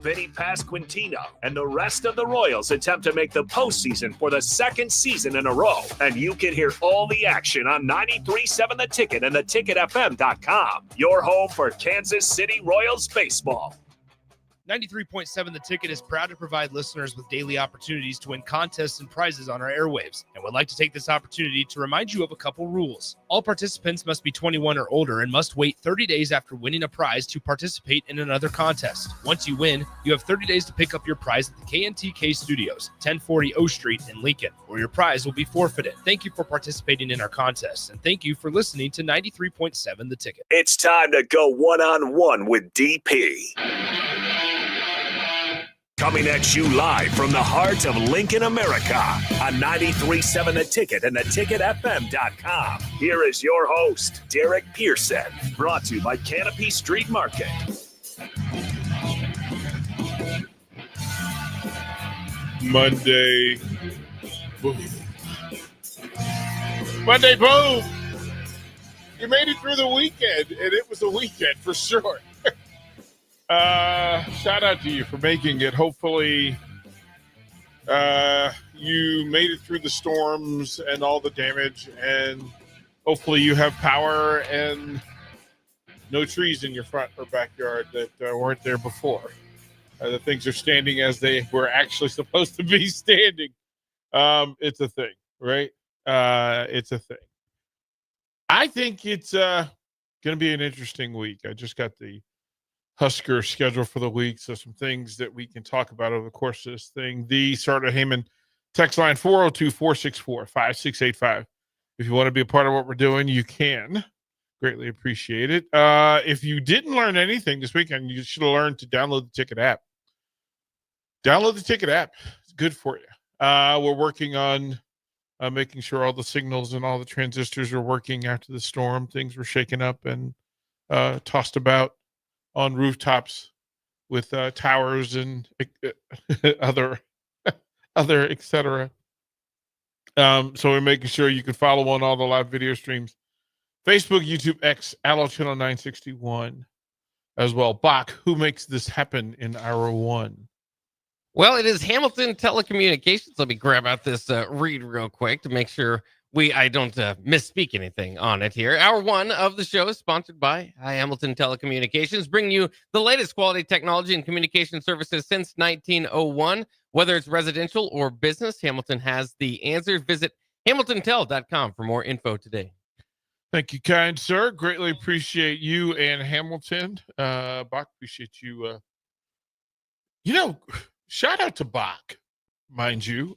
Vinny Pasquantino and the rest of the Royals attempt to make the postseason for the second season in a row. And you can hear all the action on 93.7 The Ticket and theticketfm.com. Your home for Kansas City Royals baseball. 93.7 The Ticket is proud to provide listeners with daily opportunities to win contests and prizes on our airwaves, and would like to take this opportunity to remind you of a couple rules. All participants must be 21 or older and must wait 30 days after winning a prize to participate in another contest. Once you win, you have 30 days to pick up your prize at the KNTK Studios, 1040 O Street in Lincoln, or your prize will be forfeited. Thank you for participating in our contest, and thank you for listening to 93.7 The Ticket. It's time to go one-on-one with DP. Coming at you live from the heart of Lincoln, America on 93.7 The Ticket and theticketfm.com. Here is your host, Derek Pearson, brought to you by Canopy Street Market. Monday. Boom. Monday, boom. You made it through the weekend, and it was a weekend for sure. Shout out to you for making it. Hopefully, you made it through the storms and all the damage, and hopefully you have power and no trees in your front or backyard that weren't there before. The things are standing as they were actually supposed to be standing. It's a thing, right? It's a thing. I think it's going to be an interesting week. I just got the Husker schedule for the week, so some things that we can talk about over the course of this thing. The Sartor Heyman text line 402-464-5685. If you want to be a part of what we're doing, you can. Greatly appreciate it. If you didn't learn anything this weekend, you should have learned to download the Ticket app. Download the Ticket app. It's good for you. We're working on making sure all the signals and all the transistors are working after the storm. Things were shaken up and tossed about on rooftops with towers and other etc. So we're making sure you can follow on all the live video streams. Facebook, YouTube, X, Allo Channel 961 as well. Bach, who makes this happen in hour one? Well, it is Hamilton Telecommunications. Let me grab out this read real quick to make sure I don't misspeak anything on it here. Hour one of the show is sponsored by Hamilton Telecommunications, bringing you the latest quality technology and communication services since 1901. Whether it's residential or business, Hamilton has the answer. Visit hamiltontel.com for more info today. Thank you, kind sir. Greatly appreciate you and Hamilton. Bach, appreciate you. Shout out to Bach, mind you.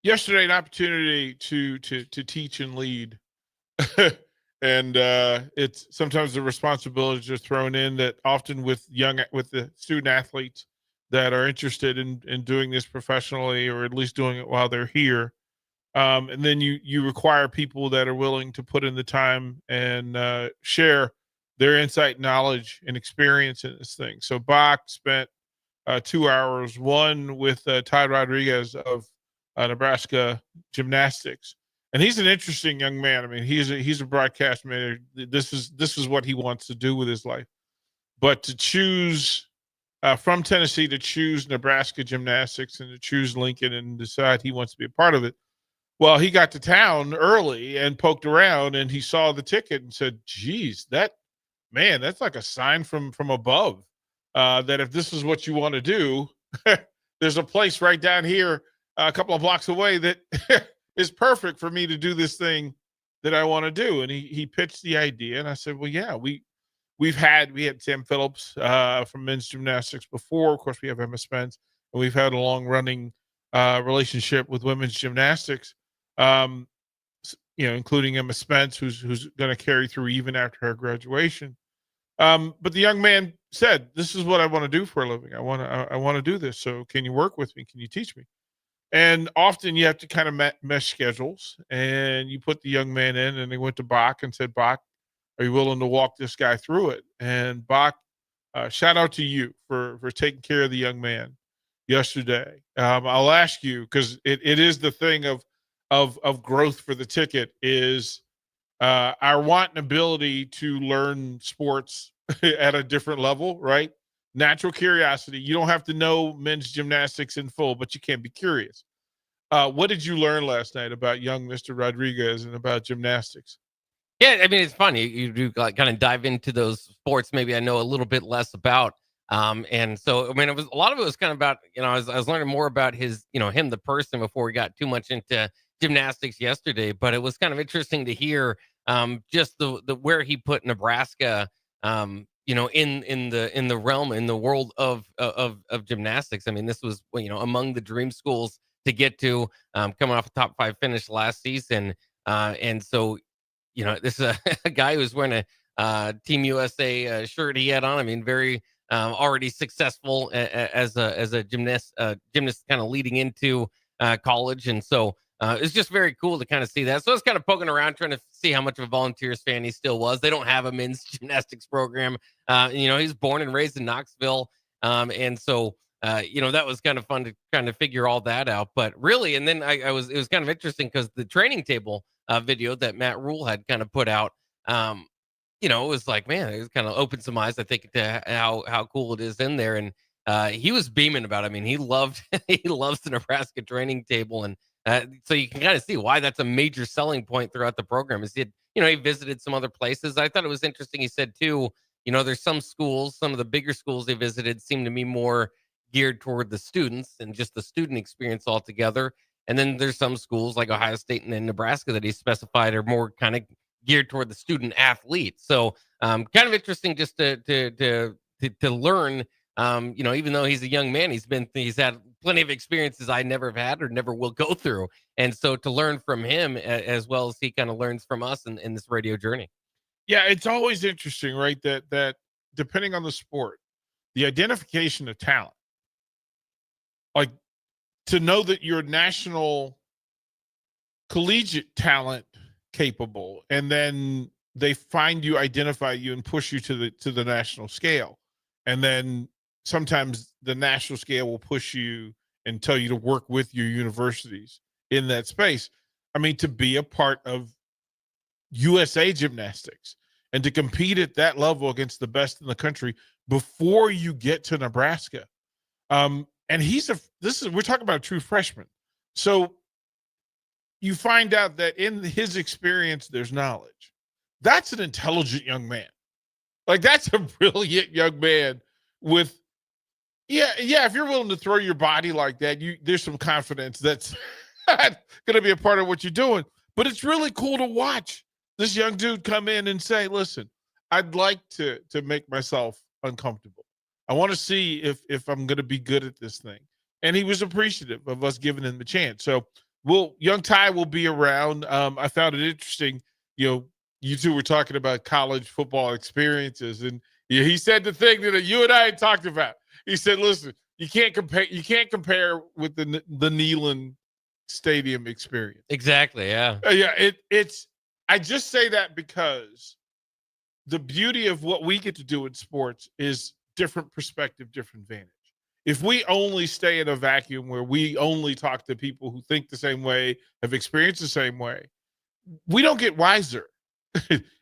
Yesterday, an opportunity to teach and lead, and it's sometimes the responsibilities are thrown in that often with the student athletes that are interested in doing this professionally or at least doing it while they're here, and then you require people that are willing to put in the time and share their insight, knowledge, and experience in this thing. So Bach spent 2 hours, one with Ty Rodriguez of Nebraska Gymnastics, and he's an interesting young man. I mean, he's a broadcast manager. This is what he wants to do with his life. But to choose from Tennessee, to choose Nebraska Gymnastics and to choose Lincoln and decide he wants to be a part of it. Well, he got to town early and poked around, and he saw the ticket and said, "Geez, that's like a sign from above that if this is what you want to do, there's a place right down here." A couple of blocks away that is perfect for me to do this thing that I want to do. And he pitched the idea, and I said, well, yeah, we had Sam Phillips from men's gymnastics before. Of course, we have Emma Spence, and we've had a long running relationship with women's gymnastics, including Emma Spence, who's going to carry through even after her graduation. But the young man said, this is what I want to do for a living. I want to do this. So can you work with me? Can you teach me? And often you have to kind of mesh schedules, and you put the young man in, and they went to Bach and said, Bach, are you willing to walk this guy through it? And Bach, shout out to you for taking care of the young man yesterday. I'll ask you, because it is the thing of growth for the ticket is our want and ability to learn sports at a different level, right? natural curiosity. You don't have to know men's gymnastics in full, but you can be curious. What did you learn last night about young Mr. Rodriguez and about gymnastics? Yeah, I mean, it's fun. You do kind of dive into those sports maybe I know a little bit less about. And so, I mean, a lot of it was kind of about, I was learning more about his, him, the person, before we got too much into gymnastics yesterday. But it was kind of interesting to hear just the where he put Nebraska, in the realm, in the world of gymnastics. I mean, this was, among the dream schools to get to, coming off a top 5 finish last season. And so, this is a guy who's wearing a Team USA shirt he had on. I mean, very already successful as a gymnast kind of leading into college. And so it's just very cool to kind of see that. So I was kind of poking around trying to see how much of a Volunteers fan he still was. They don't have a men's gymnastics program. He's born and raised in Knoxville. And so, that was kind of fun to kind of figure all that out. But really, and then it was kind of interesting because the training table video that Matt Rule had kind of put out, it was like, man, it kind of opened some eyes, I think, to how cool it is in there. And he was beaming about it. I mean, he loves the Nebraska training table. And so you can kind of see why that's a major selling point throughout the program. Is he visited some other places. I thought it was interesting. He said, too, there's some schools, some of the bigger schools they visited seem to be more geared toward the students and just the student experience altogether. And then there's some schools like Ohio State and Nebraska that he specified are more kind of geared toward the student athlete. So kind of interesting just to learn, even though he's a young man, he's had plenty of experiences I never have had or never will go through. And so to learn from him as well as he kind of learns from us in this radio journey. Yeah, it's always interesting, right? That depending on the sport, the identification of talent, like to know that you're national collegiate talent capable, and then they find you, identify you, and push you to the national scale. And then sometimes the national scale will push you and tell you to work with your universities in that space. I mean, to be a part of USA Gymnastics and to compete at that level against the best in the country before you get to Nebraska. And we're talking about a true freshman. So you find out that in his experience, there's knowledge. That's an intelligent young man. Like, that's a brilliant young man with, if you're willing to throw your body like that, there's some confidence that's going to be a part of what you're doing. But it's really cool to watch this young dude come in and say, listen, I'd like to make myself uncomfortable. I want to see if I'm going to be good at this thing. And he was appreciative of us giving him the chance. So young Ty will be around. I found it interesting. You two were talking about college football experiences, and he said the thing that you and I had talked about. He said, listen, you can't compare with the Neyland Stadium experience. Exactly. Yeah. I just say that because the beauty of what we get to do in sports is different perspective, different vantage. If we only stay in a vacuum where we only talk to people who think the same way, have experienced the same way, we don't get wiser.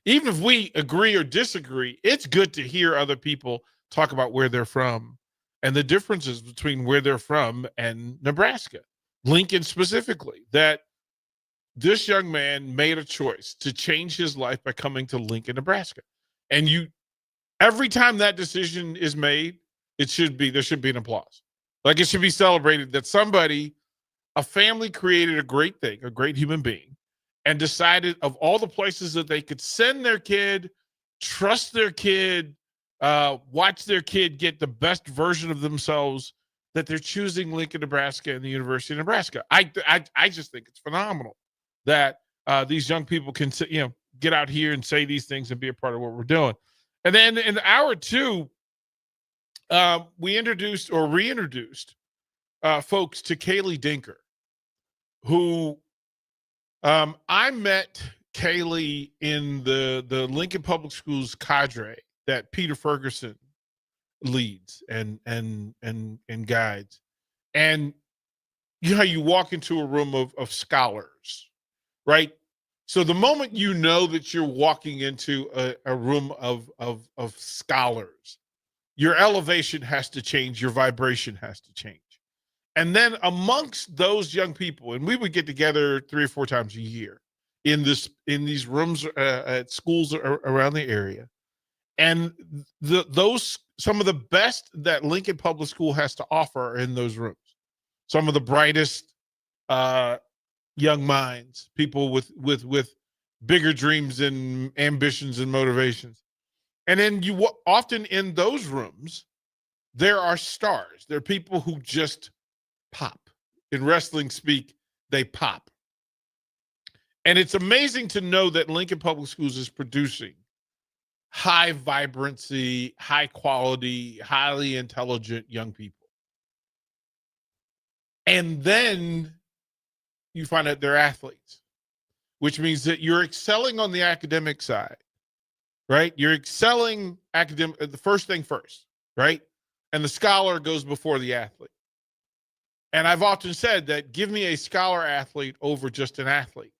Even if we agree or disagree, it's good to hear other people talk about where they're from and the differences between where they're from and Nebraska, Lincoln specifically, that this young man made a choice to change his life by coming to Lincoln, Nebraska. And every time that decision is made, there should be an applause. Like, it should be celebrated that a family created a great thing, a great human being, and decided of all the places that they could send their kid, trust their kid, watch their kid get the best version of themselves, that they're choosing Lincoln, Nebraska and the University of Nebraska. I just think it's phenomenal that these young people can get out here and say these things and be a part of what we're doing. And then in hour 2, we introduced or reintroduced folks to Kaylee Dinker, who I met Kaylee in the Lincoln Public Schools cadre that Peter Ferguson leads and guides. And you know how you walk into a room of scholars, right? So the moment you know that you're walking into a room of scholars, your elevation has to change, your vibration has to change. And then amongst those young people, and we would get together 3 or 4 times a year in these rooms at schools around the area. And those some of the best that Lincoln Public School has to offer are in those rooms. Some of the brightest young minds, people with bigger dreams and ambitions and motivations. And then often in those rooms, there are stars. There are people who just pop. In wrestling speak, they pop. And it's amazing to know that Lincoln Public Schools is producing high vibrancy, high quality, highly intelligent young people. And then you find out they're athletes, which means that you're excelling on the academic side, right? You're excelling the first thing first, right? And the scholar goes before the athlete. And I've often said that give me a scholar athlete over just an athlete.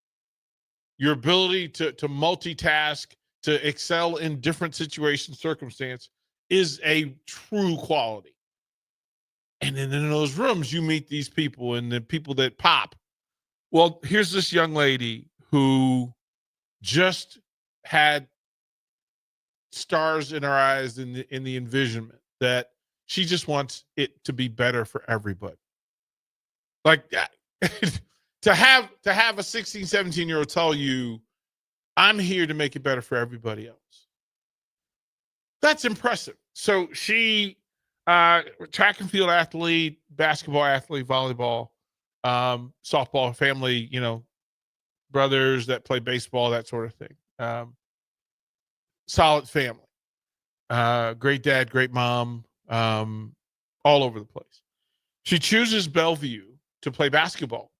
Your ability to multitask, to excel in different situations, circumstance is a true quality. And then in those rooms, you meet these people and the people that pop. Well, here's this young lady who just had stars in her eyes in the envisionment that she just wants it to be better for everybody. Like to have a 16, 17-year-old tell you, I'm here to make it better for everybody else. That's impressive. So she, track and field athlete, basketball athlete, volleyball, softball, family, brothers that play baseball, that sort of thing. Solid family. Great dad, great mom, all over the place. She chooses Bellevue to play basketball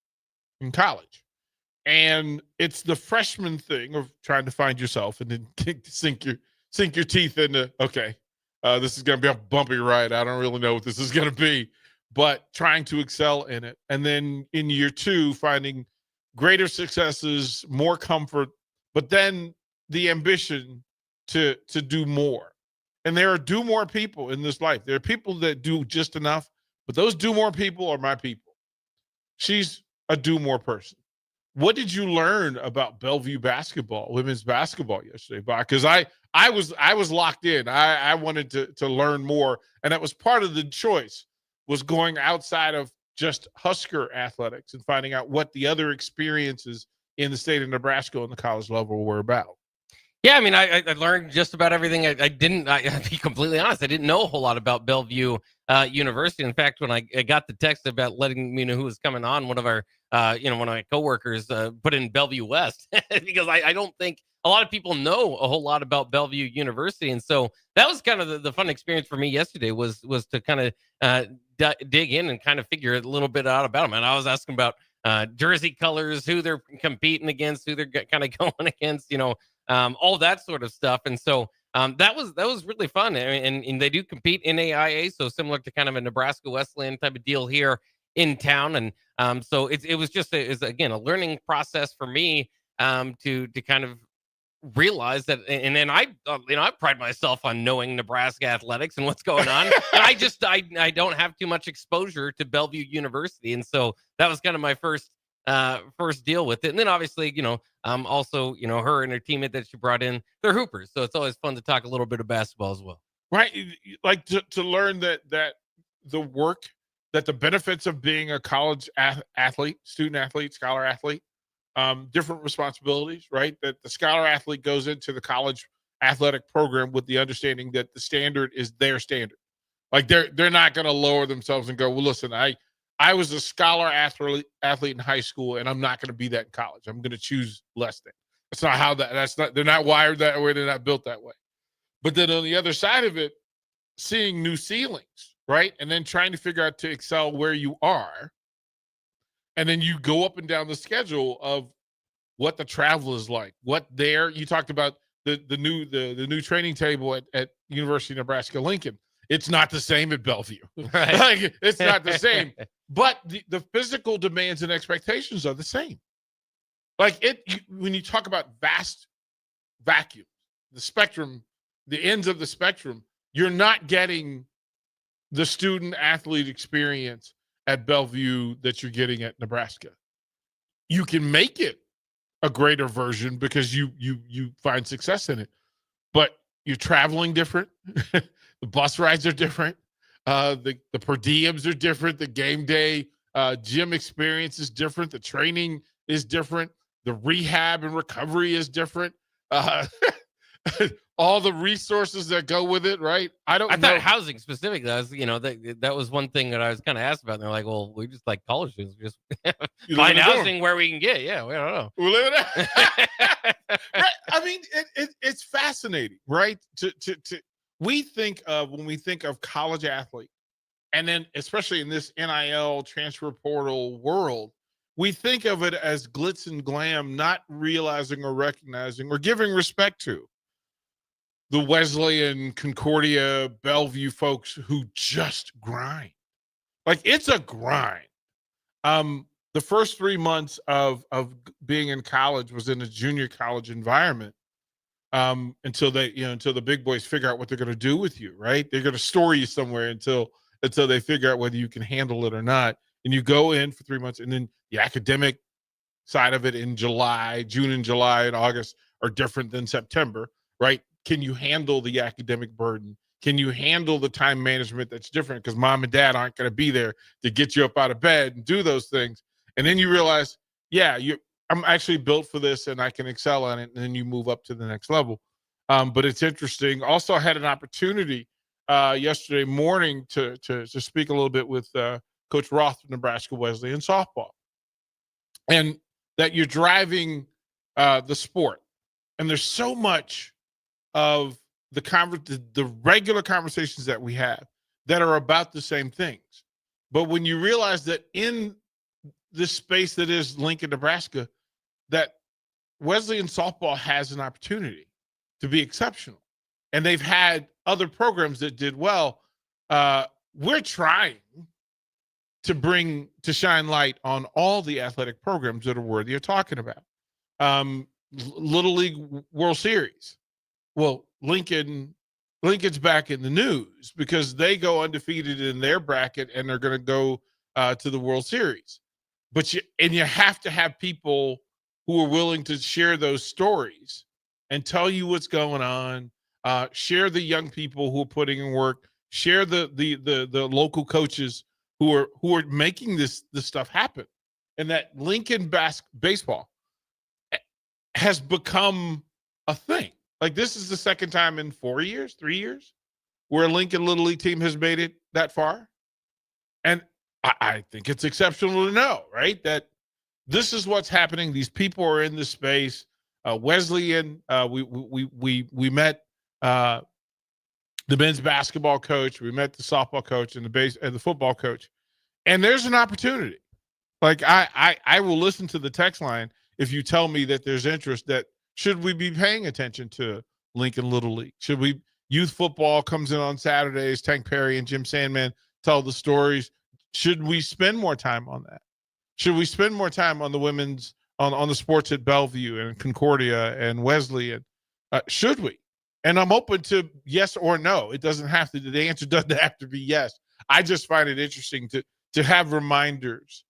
in college. And it's the freshman thing of trying to find yourself and then sink your teeth into, okay, this is going to be a bumpy ride. I don't really know what this is going to be, but trying to excel in it. And then in year 2, finding greater successes, more comfort, but then the ambition to do more. And there are do more people in this life. There are people that do just enough, but those do more people are my people. She's a do more person. What did you learn about Bellevue basketball, women's basketball yesterday, Bob? Because I was locked in. I wanted to learn more, and that was part of the choice, was going outside of just Husker athletics and finding out what the other experiences in the state of Nebraska on the college level were about. Yeah, I mean, I learned just about everything. I'll be completely honest, I didn't know a whole lot about Bellevue University. In fact, when I got the text about letting me know who was coming on, one of our, one of my coworkers put in Bellevue West because I don't think a lot of people know a whole lot about Bellevue University. And so that was kind of the fun experience for me yesterday was to kind of dig in and kind of figure a little bit out about them. And I was asking about jersey colors, who they're competing against, who they're kind of going against, all that sort of stuff. And so that was really fun. And they do compete in AIA, so similar to kind of a Nebraska Wesleyan type of deal here in town. And so it was just again a learning process for me to kind of realize that. And then I pride myself on knowing Nebraska athletics and what's going on. And I don't have too much exposure to Bellevue University, and so that was kind of my first deal with it. And then obviously, also, her and her teammate that she brought in, they're hoopers. So it's always fun to talk a little bit of basketball as well. Right. Like to learn that the work, that the benefits of being a college athlete, student athlete, scholar athlete, different responsibilities, right? That the scholar athlete goes into the college athletic program with the understanding that the standard is their standard. Like they're not going to lower themselves and go, well, listen, I was a scholar athlete in high school, and I'm not going to be that in college. I'm going to choose less than. That's not how they're not wired that way. They're not built that way. But then on the other side of it, seeing new ceilings, right? And then trying to figure out to excel where you are. And then you go up and down the schedule of what the travel is like, you talked about the new training table at University of Nebraska Lincoln. It's not the same at Bellevue. Right. Like, it's not the same. But the physical demands and expectations are the same. Like when you talk about vast vacuum, the spectrum, the ends of the spectrum, You're not getting the student athlete experience at Bellevue that you're getting at Nebraska. You can make it a greater version because you find success in it, but you're traveling different. The bus rides are different. The per diems are different. The game day gym experience is different. The training is different. The rehab and recovery is different. All the resources that go with it, right? I thought housing specifically. That was one thing that I was kind of asked about. And they're like, "Well, we just like college students, we just find housing where we can get." Yeah, we don't know. We live in right? I mean, it's fascinating, right? We think of when we think of college athlete, and then especially in this NIL transfer portal world, we think of it as glitz and glam, not realizing or recognizing or giving respect to the Wesleyan, Concordia, Bellevue folks who just grind. Like, it's a grind. The first 3 months of being in college was in a junior college environment until the big boys figure out what they're going to do with you, right? They're going to store you somewhere until they figure out whether you can handle it or not. And you go in for 3 months, and then the academic side of it in June and July and August are different than September, right? Can you handle the academic burden? Can you handle the time management that's different because mom and dad aren't going to be there to get you up out of bed and do those things? And then you realize, I'm actually built for this and I can excel on it. And then you move up to the next level. But it's interesting. Also, I had an opportunity yesterday morning to speak a little bit with Coach Roth of Nebraska Wesleyan softball, and that you're driving the sport. And there's so much of the regular conversations that we have that are about the same things. But when you realize that in this space that is Lincoln, Nebraska, that Wesleyan softball has an opportunity to be exceptional. And they've had other programs that did well. We're trying to shine light on all the athletic programs that are worthy of talking about. Little League World Series. Well, Lincoln's back in the news because they go undefeated in their bracket and they're going to go to the World Series. But you have to have people who are willing to share those stories and tell you what's going on. Share the young people who are putting in work. Share the local coaches who are making this stuff happen. And that Lincoln baseball has become a thing. Like, this is the second time in 3 years, where a Lincoln Little League team has made it that far. And I think it's exceptional to know, right, that this is what's happening. These people are in this space. Wesleyan, we met the men's basketball coach. We met the softball coach and the football coach. And there's an opportunity. Like, I will listen to the text line if you tell me that there's interest. That should we be paying attention to Lincoln Little League? Should we? Youth football comes in on Saturdays. Tank Perry and Jim Sandman tell the stories. Should we spend more time on that? Should we spend more time on the women's on the sports at Bellevue and Concordia and Wesleyan? Should we? And I'm open to yes or no. It doesn't have to. The answer doesn't have to be yes. I just find it interesting to have reminders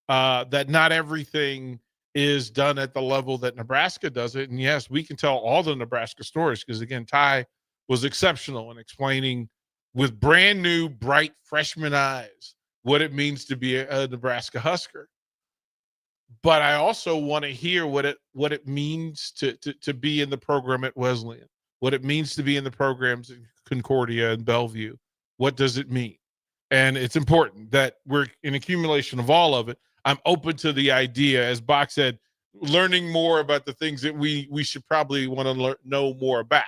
that not everything is done at the level that Nebraska does it. And yes, we can tell all the Nebraska stories because, again, Ty was exceptional in explaining with brand new, bright freshman eyes what it means to be a Nebraska Husker. But I also want to hear what it means to be in the program at Wesleyan, what it means to be in the programs in Concordia and Bellevue. What does it mean? And it's important that we're in accumulation of all of it. I'm open to the idea, as Bach said, learning more about the things that we should probably want to know more about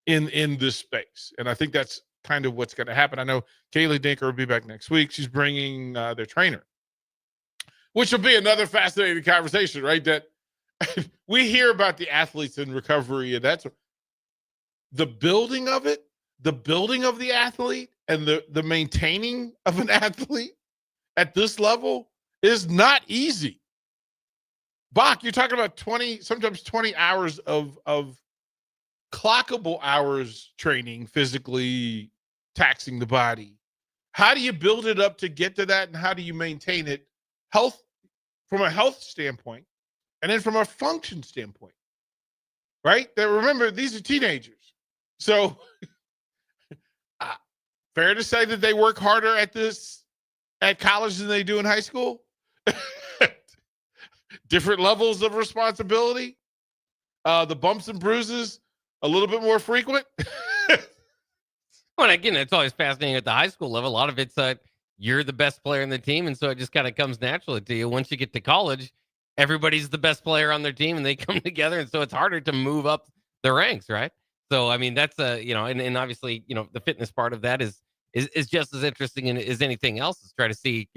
in this space. And I think that's kind of what's going to happen. I know Kaylee Dinker will be back next week. She's bringing their trainer, which will be another fascinating conversation, right? That we hear about the athletes in recovery, and that's the building of it, the building of the athlete, and the maintaining of an athlete at this level is not easy. Bach, you're talking about sometimes 20 hours of clockable hours training, physically taxing the body. How do you build it up to get to that, and how do you maintain it from a health standpoint, and then from a function standpoint, right? That, remember, these are teenagers. So fair to say that they work harder at college than they do in high school? Different levels of responsibility. The bumps and bruises a little bit more frequent. Well, again, it's always fascinating at the high school level. A lot of it's you're the best player in the team, and so it just kind of comes naturally to you. Once you get to college, everybody's the best player on their team, and they come together, and so it's harder to move up the ranks, right? So, I mean, that's and obviously, the fitness part of that is just as interesting as anything else. Is try to see,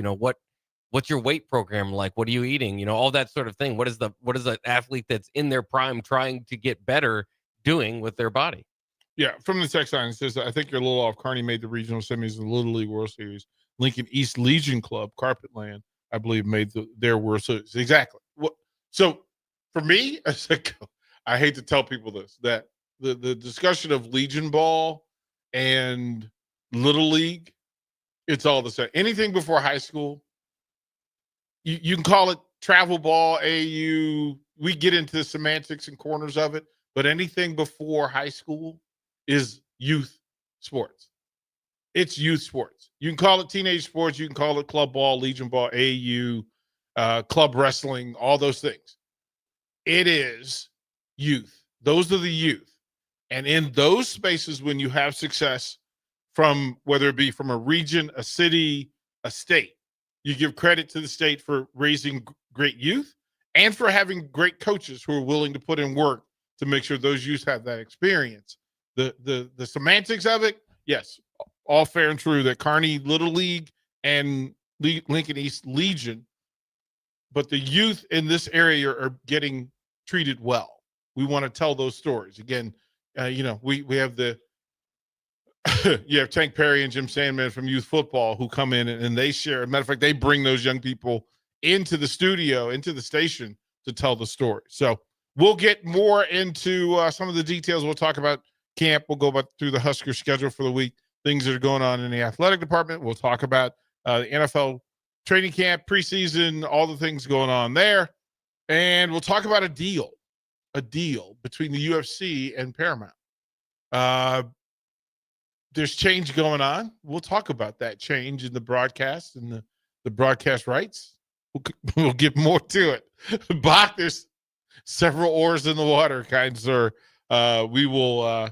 what's your weight program like? What are you eating? All that sort of thing. What is an athlete that's in their prime trying to get better doing with their body? Yeah, from the text line, it says, I think you're a little off. Kearney made the regional semis in the Little League World Series. Lincoln East Legion Club, Carpetland, I believe, made their World Series. Exactly. So for me, I hate to tell people this, that the discussion of Legion Ball and Little League, it's all the same. Anything before high school, you can call it travel ball, AAU. We get into the semantics and corners of it, but anything before high school is youth sports. It's youth sports. You can call it teenage sports. You can call it club ball, Legion Ball, AAU, club wrestling, all those things. It is youth. Those are the youth. And in those spaces, when you have success from, whether it be from a region, a city, a state, you give credit to the state for raising great youth and for having great coaches who are willing to put in work to make sure those youth have that experience. The semantics of it, yes, all fair and true that Kearney Little League and Lincoln East Legion, but the youth in this area are getting treated well. We want to tell those stories. Again, we have you have Tank Perry and Jim Sandman from youth football who come in and they share. As a matter of fact, they bring those young people into the studio, into the station to tell the story. So we'll get more into some of the details. We'll talk about camp. We'll go through the Husker schedule for the week, things that are going on in the athletic department. We'll talk about the NFL training camp, preseason, all the things going on there. And we'll talk about a deal between the UFC and Paramount. There's change going on. We'll talk about that change in the broadcast and the broadcast rights. We'll get more to it. Bach, there's several oars in the water, kind sir. We will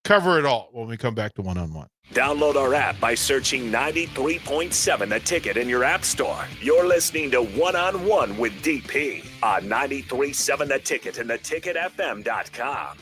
cover it all when we come back to One-on-One. Download our app by searching 93.7 The Ticket in your app store. You're listening to One-on-One with DP on 93.7 The Ticket and theticketfm.com.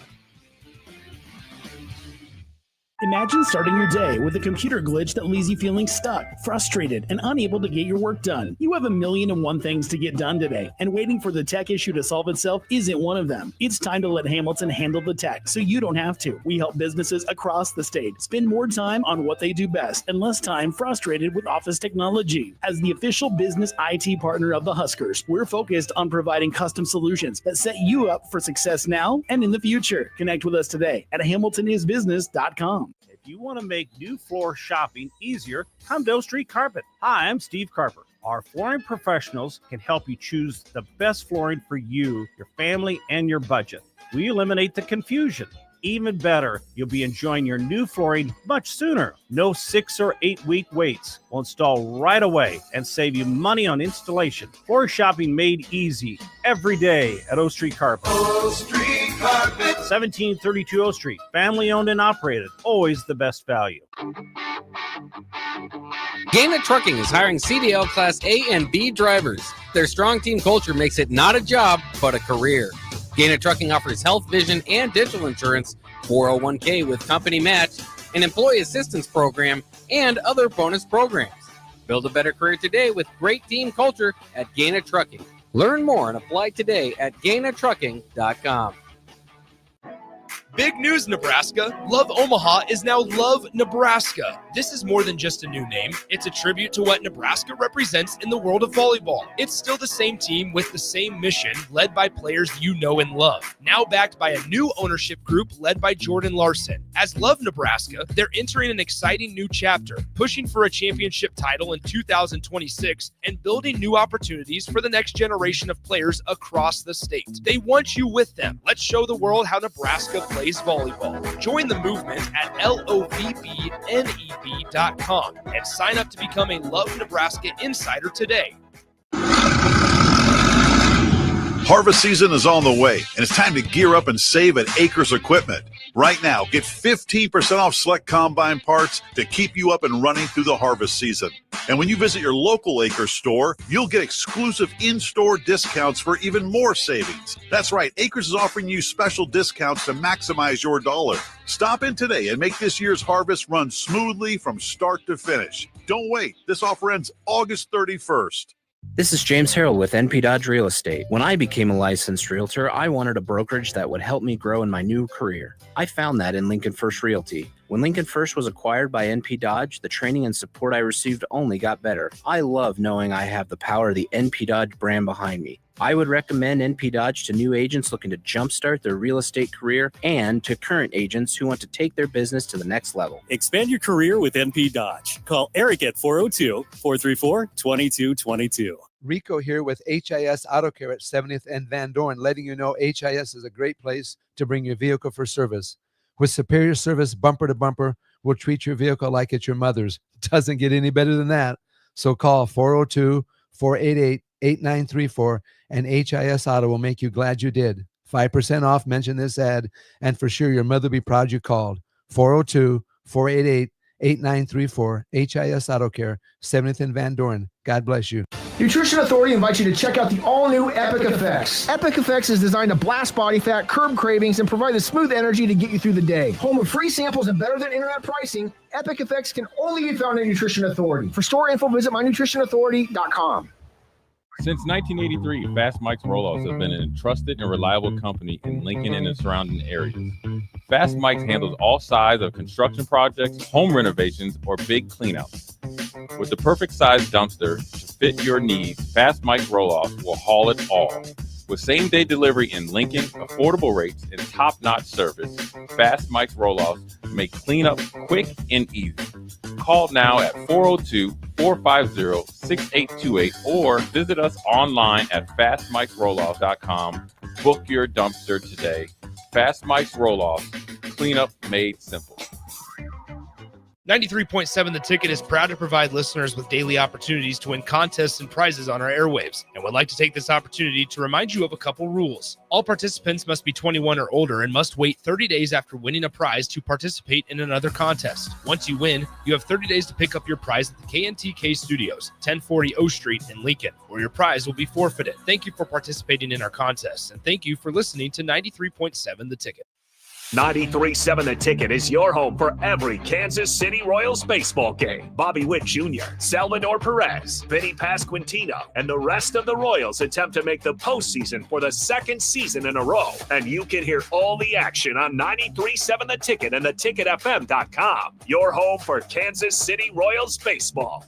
Imagine starting your day with a computer glitch that leaves you feeling stuck, frustrated, and unable to get your work done. You have 1,000,001 things to get done today, and waiting for the tech issue to solve itself isn't one of them. It's time to let Hamilton handle the tech so you don't have to. We help businesses across the state spend more time on what they do best and less time frustrated with office technology. As the official business IT partner of the Huskers, we're focused on providing custom solutions that set you up for success now and in the future. Connect with us today at HamiltonIsBusiness.com. If you want to make new floor shopping easier, come to O Street Carpet. Hi, I'm Steve Carper. Our flooring professionals can help you choose the best flooring for you, your family, and your budget. We eliminate the confusion. Even better, you'll be enjoying your new flooring much sooner. No 6 or 8 week waits. We'll install right away and save you money on installation. Floor shopping made easy every day at O Street Carpet. O Street Carpet. 1732 O Street. Family owned and operated. Always the best value. Gaina Trucking is hiring CDL Class A and B drivers. Their strong team culture makes it not a job, but a career. Gaina Trucking offers health, vision, and dental insurance, 401k with company match, an employee assistance program, and other bonus programs. Build a better career today with great team culture at Gaina Trucking. Learn more and apply today at GainaTrucking.com. Big news, Nebraska. Love Omaha is now Love Nebraska. This is more than just a new name. It's a tribute to what Nebraska represents in the world of volleyball. It's still the same team with the same mission, led by players you know and love. Now backed by a new ownership group led by Jordan Larson. As Love Nebraska, they're entering an exciting new chapter, pushing for a championship title in 2026 and building new opportunities for the next generation of players across the state. They want you with them. Let's show the world how Nebraska plays volleyball. Join the movement at lovneb.com and sign up to become a Love Nebraska insider today. Harvest season is on the way, and it's time to gear up and save at Acres Equipment. Right now, get 15% off select combine parts to keep you up and running through the harvest season. And when you visit your local Acres store, you'll get exclusive in-store discounts for even more savings. That's right, Acres is offering you special discounts to maximize your dollar. Stop in today and make this year's harvest run smoothly from start to finish. Don't wait. This offer ends August 31st. This is James Harrell with NP Dodge Real Estate. When I became a licensed realtor, I wanted a brokerage that would help me grow in my new career. I found that in Lincoln First Realty. When Lincoln First was acquired by NP Dodge, the training and support I received only got better. I love knowing I have the power of the NP Dodge brand behind me. I would recommend NP Dodge to new agents looking to jumpstart their real estate career and to current agents who want to take their business to the next level. Expand your career with NP Dodge. Call Eric at 402-434-2222. Rico here with HIS Auto Care at 70th and Van Dorn, letting you know HIS is a great place to bring your vehicle for service. With superior service bumper to bumper, we'll treat your vehicle like it's your mother's. Doesn't get any better than that. So call 402-488-8934 and HIS Auto will make you glad you did. 5% off, mention this ad, and for sure your mother will be proud you called. 402-488-8934, HIS Auto Care, 70th and Van Dorn. God bless you. Nutrition Authority invites you to check out the all-new Epic Effects. Epic Effects is designed to blast body fat, curb cravings, and provide the smooth energy to get you through the day. Home of free samples and better than internet pricing, Epic Effects can only be found at Nutrition Authority. For store info, visit mynutritionauthority.com. Since 1983, Fast Mike's Roll-Offs have been a trusted and reliable company in Lincoln and the surrounding areas. Fast Mike's handles all sides of construction projects, home renovations, or big cleanouts. With the perfect size dumpster to fit your needs, Fast Mike's Roll-Offs will haul it all. With same-day delivery in Lincoln, affordable rates, and top-notch service, Fast Mike's Roll-Offs make cleanup quick and easy. Call now at 402-450-6828 or visit us online at fastmikesrolloff.com. Book your dumpster today. Fast Mike's Roll-Offs, cleanup made simple. 93.7 The Ticket is proud to provide listeners with daily opportunities to win contests and prizes on our airwaves, and would like to take this opportunity to remind you of a couple rules. All participants must be 21 or older and must wait 30 days after winning a prize to participate in another contest. Once you win, you have 30 days to pick up your prize at the KNTK Studios, 1040 O Street in Lincoln, where your prize will be forfeited. Thank you for participating in our contests, and thank you for listening to 93.7 The Ticket. 93.7 The Ticket is your home for every Kansas City Royals baseball game. Bobby Witt Jr., Salvador Perez, Vinny Pasquantino, and the rest of the Royals attempt to make the postseason for the second season in a row. And you can hear all the action on 93.7 The Ticket and theticketfm.com. Your home for Kansas City Royals baseball.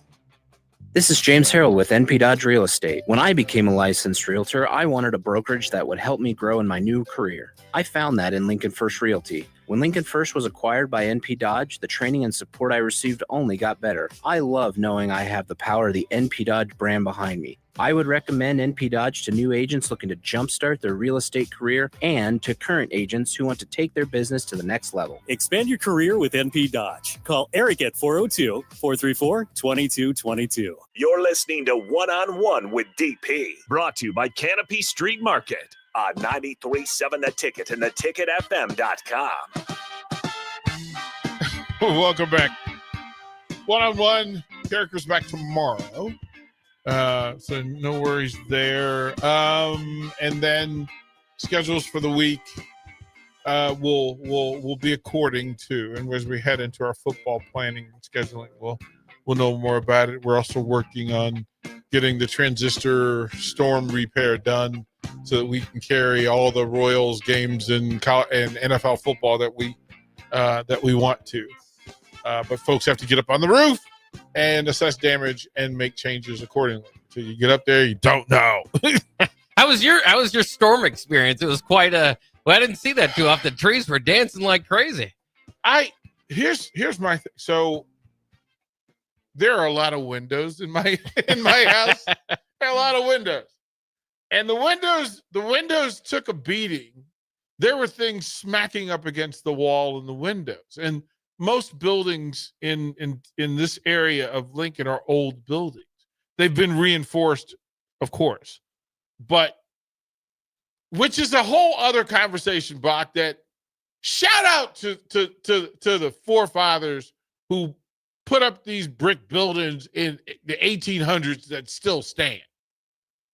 This is James Harrell with NP Dodge Real Estate. When I became a licensed realtor, I wanted a brokerage that would help me grow in my new career. I found that in Lincoln First Realty. When Lincoln First was acquired by NP Dodge, the training and support I received only got better. I love knowing I have the power of the NP Dodge brand behind me. I would recommend NP Dodge to new agents looking to jumpstart their real estate career and to current agents who want to take their business to the next level. Expand your career with NP Dodge. Call Eric at 402-434-2222. You're listening to One-on-One with DP, brought to you by Canopy Street Market on 93.7 The Ticket and theticketfm.com. Welcome back. One-on-one. Characters back tomorrow. So no worries there. And then schedules for the week will be according to, and as we head into our football planning and scheduling, we'll know more about it. We're also working on getting the transistor storm repair done so that we can carry all the Royals games and NFL football that we want to. But folks have to get up on the roof and assess damage and make changes accordingly. So you get up there, you don't know. How was your storm experience? It was quite a. Well, I didn't see that too often. The trees were dancing like crazy. Here's my thing. So there are a lot of windows in my house. There are a lot of windows, and the windows took a beating. There were things smacking up against the wall in the windows, and most buildings in this area of Lincoln are old buildings. They've been reinforced, of course, but which is a whole other conversation, Bach. That shout out to the forefathers who put up these brick buildings in the 1800s that still stand.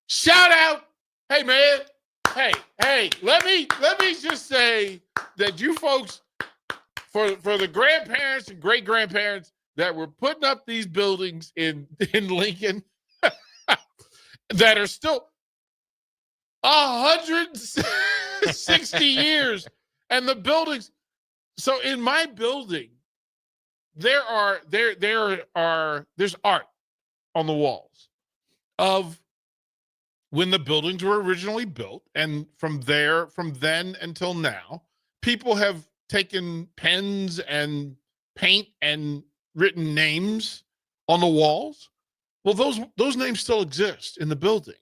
Shout out, hey man, hey, let me just say that you folks, for the grandparents and great grandparents that were putting up these buildings in Lincoln that are still 160 years, and the buildings. So in my building, there's art on the walls of when the buildings were originally built, and from then until now, people have taken pens and paint and written names on the walls. Well, those names still exist in the building,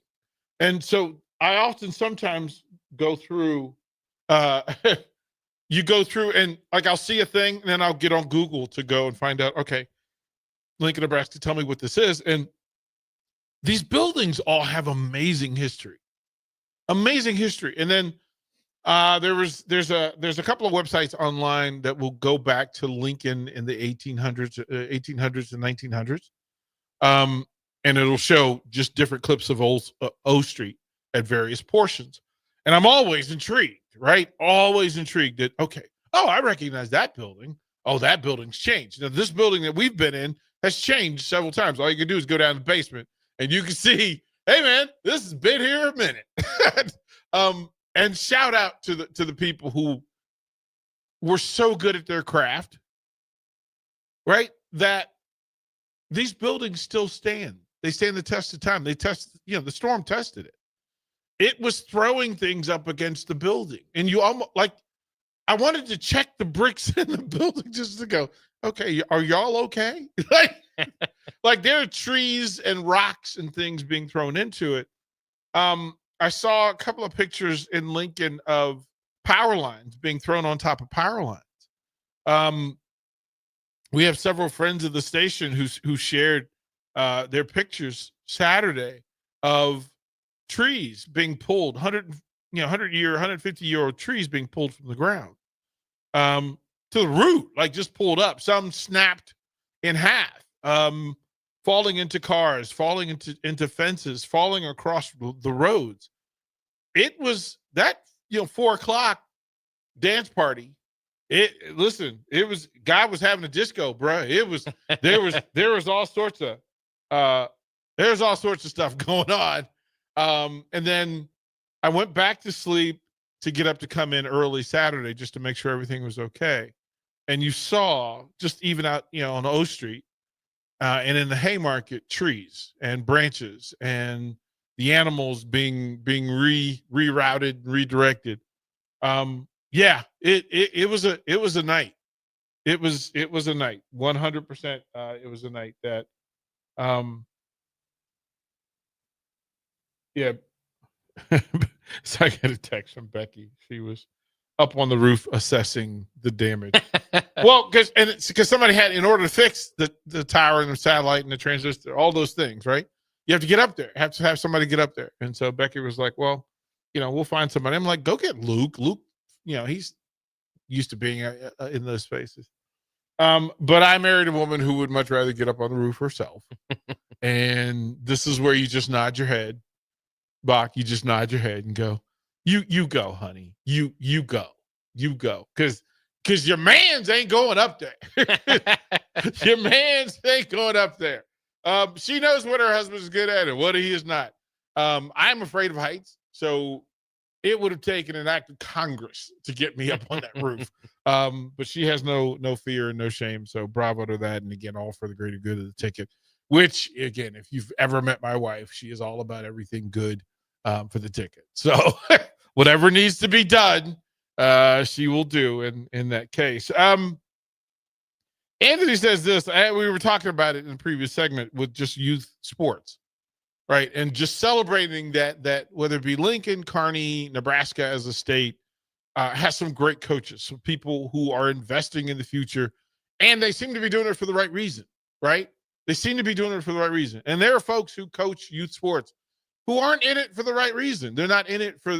and so I often sometimes go through. You go through and like I'll see a thing, and then I'll get on Google to go and find out. Okay, Lincoln, Nebraska, tell me what this is. And these buildings all have amazing history. And then there's a couple of websites online that will go back to Lincoln in the 1800s and 1900s, and it'll show just different clips of O Street at various portions. And I'm always intrigued, right? Always intrigued that, okay, I recognize that building. Oh, that building's changed. Now, this building that we've been in has changed several times. All you can do is go down the basement and you can see, hey, man, this has been here a minute. And shout out to the people who were so good at their craft, right? That these buildings still stand. They stand the test of time. The storm tested it. It was throwing things up against the building. And you almost I wanted to check the bricks in the building just to go, okay, are y'all okay? like there are trees and rocks and things being thrown into it. I saw a couple of pictures in Lincoln of power lines being thrown on top of power lines. We have several friends of the station who shared their pictures Saturday of trees being pulled, 150-year-old trees being pulled from the ground to the root, like just pulled up. Some snapped in half, falling into cars, falling into fences, falling across the roads. It was that 4:00 dance party. It was guy was having a disco, bro. It was there was all sorts of stuff going on. And then I went back to sleep to get up to come in early Saturday just to make sure everything was okay. And you saw just even out, on O Street and in the Haymarket, trees and branches and the animals being rerouted, redirected. It was a night. It was a night. 100%. It was a night that, yeah. So I got a text from Becky. She was up on the roof assessing the damage. Well, because somebody had, in order to fix the tower and the satellite and the transistor, all those things, right? You have to get up there. Have to have somebody get up there. And so Becky was like, well, we'll find somebody. I'm like, go get Luke. Luke, he's used to being in those spaces. But I married a woman who would much rather get up on the roof herself. And this is where you just nod your head. Bach, you just nod your head and go, you go, honey. You go. Because your mans ain't going up there. Your mans ain't going up there. She knows what her husband is good at and what he is not. I'm afraid of heights. So it would have taken an act of Congress to get me up on that roof. But she has no fear and no shame. So bravo to that. And again, all for the greater good of the ticket, which again, if you've ever met my wife, she is all about everything good for the ticket. So whatever needs to be done, she will do in that case. Anthony says this, we were talking about it in the previous segment with just youth sports, right? And just celebrating that whether it be Lincoln, Kearney, Nebraska as a state has some great coaches, some people who are investing in the future, and they seem to be doing it for the right reason, right? They seem to be doing it for the right reason. And there are folks who coach youth sports who aren't in it for the right reason. They're not in it for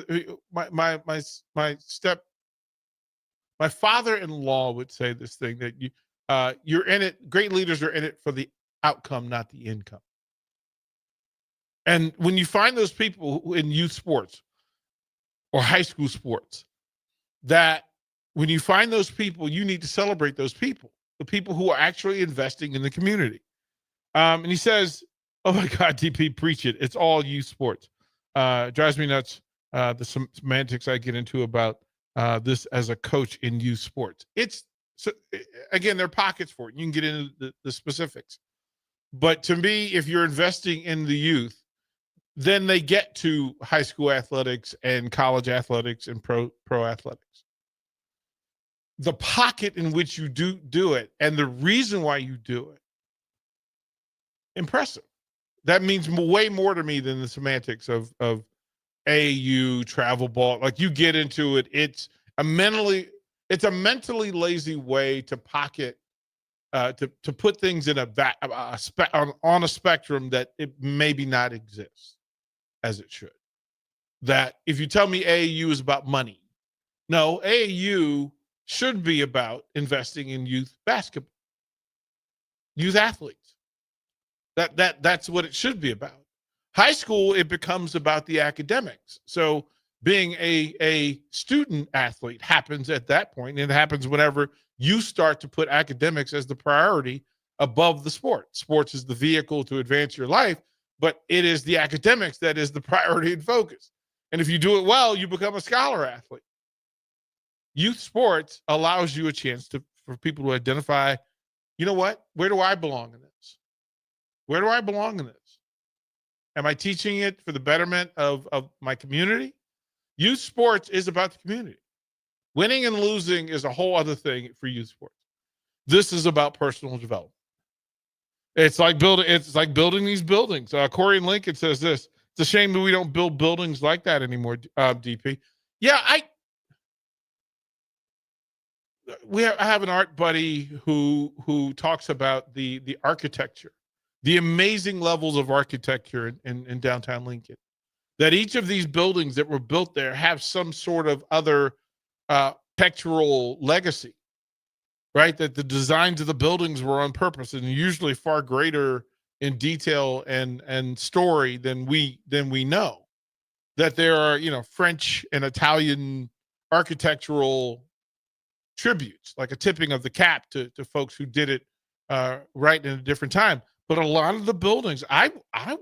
my father-in-law would say this thing that you're in it. Great leaders are in it for the outcome, not the income. And when you find those people in youth sports or high school sports, that when you find those people, you need to celebrate those people, the people who are actually investing in the community. And he says, oh my God, DP, preach it. It's all youth sports. Drives me nuts. The semantics I get into about this as a coach in youth sports. So again, there are pockets for it. You can get into the specifics. But to me, if you're investing in the youth, then they get to high school athletics and college athletics and pro athletics. The pocket in which you do it and the reason why you do it, impressive. That means way more to me than the semantics of AAU, travel ball. Like you get into it, it's a mentally lazy way to pocket, to put things in on a spectrum that it maybe not exists as it should. That if you tell me AAU is about money, no, AAU should be about investing in youth basketball, youth athletes. That's what it should be about. High school, it becomes about the academics. So being a student athlete happens at that point. It happens whenever you start to put academics as the priority above the sport. Sports is the vehicle to advance your life, but it is the academics that is the priority and focus. And if you do it well, you become a scholar athlete. Youth sports allows you a chance for people to identify, you know what? Where do I belong in this? Where do I belong in this? Am I teaching it for the betterment of my community? Youth sports is about the community. Winning and losing is a whole other thing for youth sports. This is about personal development. It's like building these buildings. Corey and Lincoln says this. It's a shame that we don't build buildings like that anymore, DP. Yeah, I have an art buddy who talks about the architecture, the amazing levels of architecture in downtown Lincoln. That each of these buildings that were built there have some sort of other architectural legacy, right? That the designs of the buildings were on purpose and usually far greater in detail and story than we know. That there are, French and Italian architectural tributes, like a tipping of the cap to folks who did it right in a different time. But a lot of the buildings, I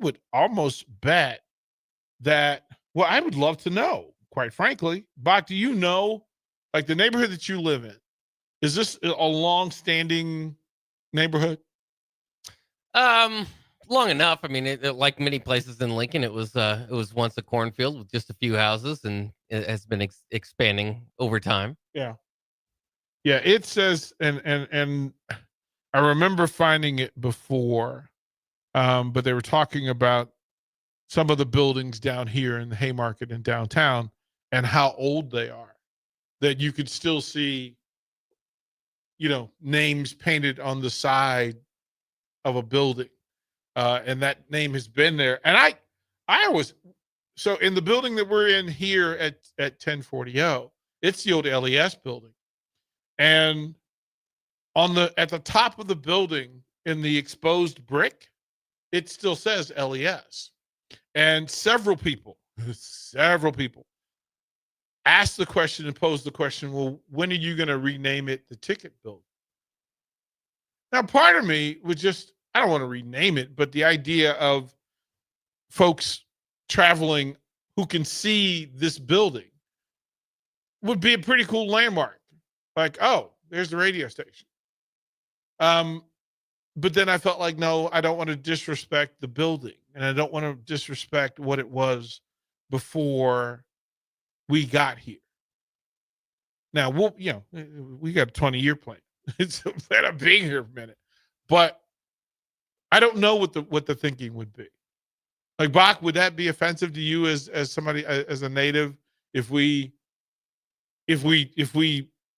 would almost bet that, well, I would love to know, quite frankly. Bach, do you know, like the neighborhood that you live in, is this a long-standing neighborhood? Long enough. I mean, like many places in Lincoln, it was once a cornfield with just a few houses, and it has been expanding over time. Yeah. Yeah, it says, and I remember finding it before, but they were talking about some of the buildings down here in the Haymarket in downtown and how old they are, that you could still see, names painted on the side of a building. And that name has been there. And I was, so in the building that we're in here at 1040, it's the old LES building. And at the top of the building in the exposed brick, it still says LES. And several people asked the question and posed the question, well, when are you going to rename it the Ticket Building? Now, part of me was just, I don't want to rename it, but the idea of folks traveling who can see this building would be a pretty cool landmark. Like, oh, there's the radio station. But then I felt like, no, I don't want to disrespect the building, and I don't want to disrespect what it was before we got here. Now, we got a 20-year plan. It's been being here for a minute, but I don't know what the thinking would be. Like, Bach, would that be offensive to you as somebody, as a native, if we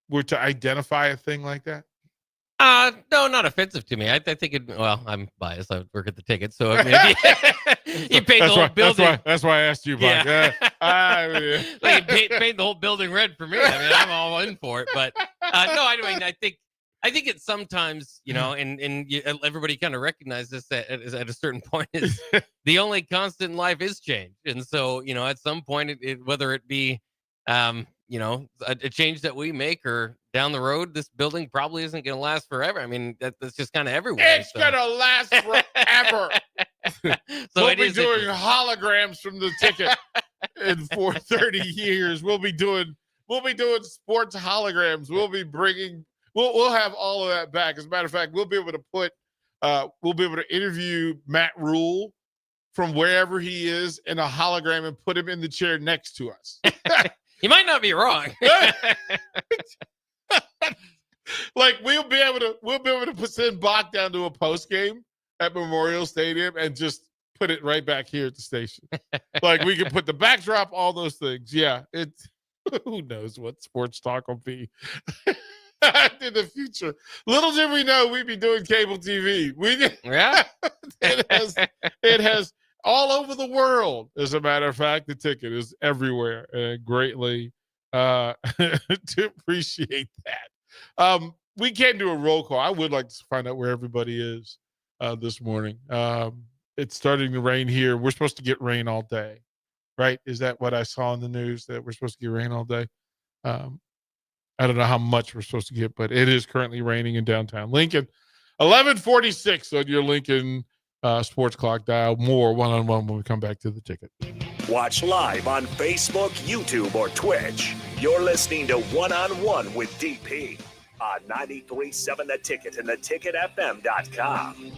were to identify a thing like that? No, not offensive to me. I think I'm biased. I work at the ticket, so I mean, you paint the whole building. That's why I asked you, Bach. Yeah. Like, paint the whole building red for me. I mean, I'm all in for it. But no, I think it's sometimes, and everybody kind of recognizes this at a certain point, is the only constant in life is change. And so, at some point, whether it be, a change that we make or down the road, this building probably isn't going to last forever. I mean, that's just kind of everywhere. It's going to last forever. So we'll be doing holograms from the ticket in 30 years. We'll be doing sports holograms. We'll have all of that back. As a matter of fact, we'll be able to interview Matt Rule from wherever he is in a hologram and put him in the chair next to us. You might not be wrong. Like, we'll be able to send Bach down to a post game at Memorial Stadium and just put it right back here at the station. Like, we can put the backdrop, all those things. Yeah, who knows what sports talk will be in the future. Little did we know we'd be doing cable TV. Yeah. It has all over the world. As a matter of fact, the ticket is everywhere, and greatly to appreciate that. We can't do a roll call. I would like to find out where everybody is this morning. It's starting to rain here. We're supposed to get rain all day, right? Is that what I saw in the news, that we're supposed to get rain all day? I don't know how much we're supposed to get, but it is currently raining in downtown Lincoln. 11:46 on your Lincoln Sports Clock dial. More one-on-one when we come back to the ticket. Watch live on Facebook, YouTube, or Twitch. You're listening to One-on-One with DP on 93.7 The Ticket and theticketfm.com.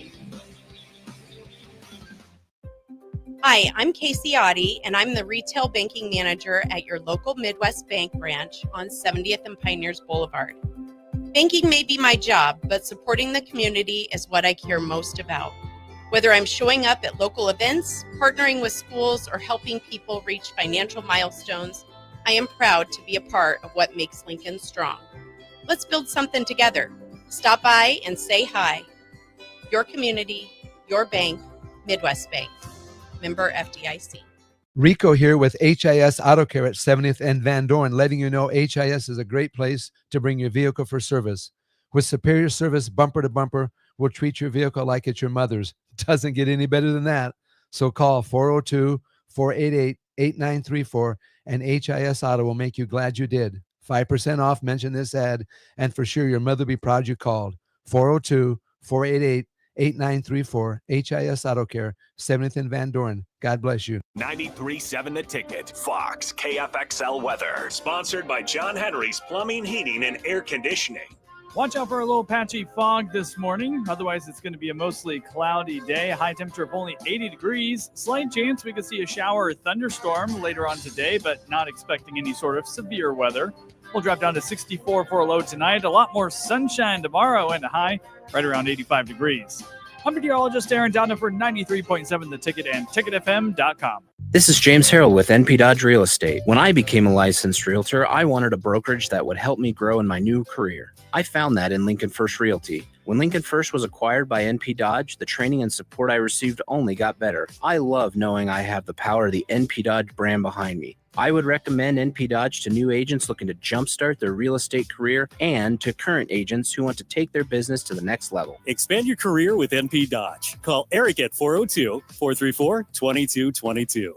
Hi, I'm Casey Oddie, and I'm the retail banking manager at your local Midwest Bank branch on 70th and Pioneers Boulevard. Banking may be my job, but supporting the community is what I care most about. Whether I'm showing up at local events, partnering with schools, or helping people reach financial milestones, I am proud to be a part of what makes Lincoln strong. Let's build something together. Stop by and say hi. Your community, your bank, Midwest Bank. Member FDIC. Rico here with HIS Auto Care at 70th and Van Dorn, letting you know HIS is a great place to bring your vehicle for service. With superior service, bumper to bumper, we'll treat your vehicle like it's your mother's. Doesn't get any better than that. So call 402-488-8934 and HIS Auto will make you glad you did. 5% off, mention this ad, and for sure your mother will be proud you called. 402-488-8934, HIS Auto Care, 70th and Van Dorn. God bless you. 93.7 The Ticket, Fox, KFXL weather. Sponsored by John Henry's Plumbing, Heating, and Air Conditioning. Watch out for a little patchy fog this morning. Otherwise, it's going to be a mostly cloudy day. High temperature of only 80 degrees. Slight chance we could see a shower or thunderstorm later on today, but not expecting any sort of severe weather. We'll drop down to 64 for a low tonight. A lot more sunshine tomorrow and a high right around 85 degrees. I'm meteorologist Aaron Downer for 93.7 The Ticket and TicketFM.com. This is James Harrell with NP Dodge Real Estate. When I became a licensed realtor, I wanted a brokerage that would help me grow in my new career. I found that in Lincoln First Realty. When Lincoln First was acquired by NP Dodge, the training and support I received only got better. I love knowing I have the power of the NP Dodge brand behind me. I would recommend NP Dodge to new agents looking to jumpstart their real estate career and to current agents who want to take their business to the next level. Expand your career with NP Dodge. Call Eric at 402-434-2222.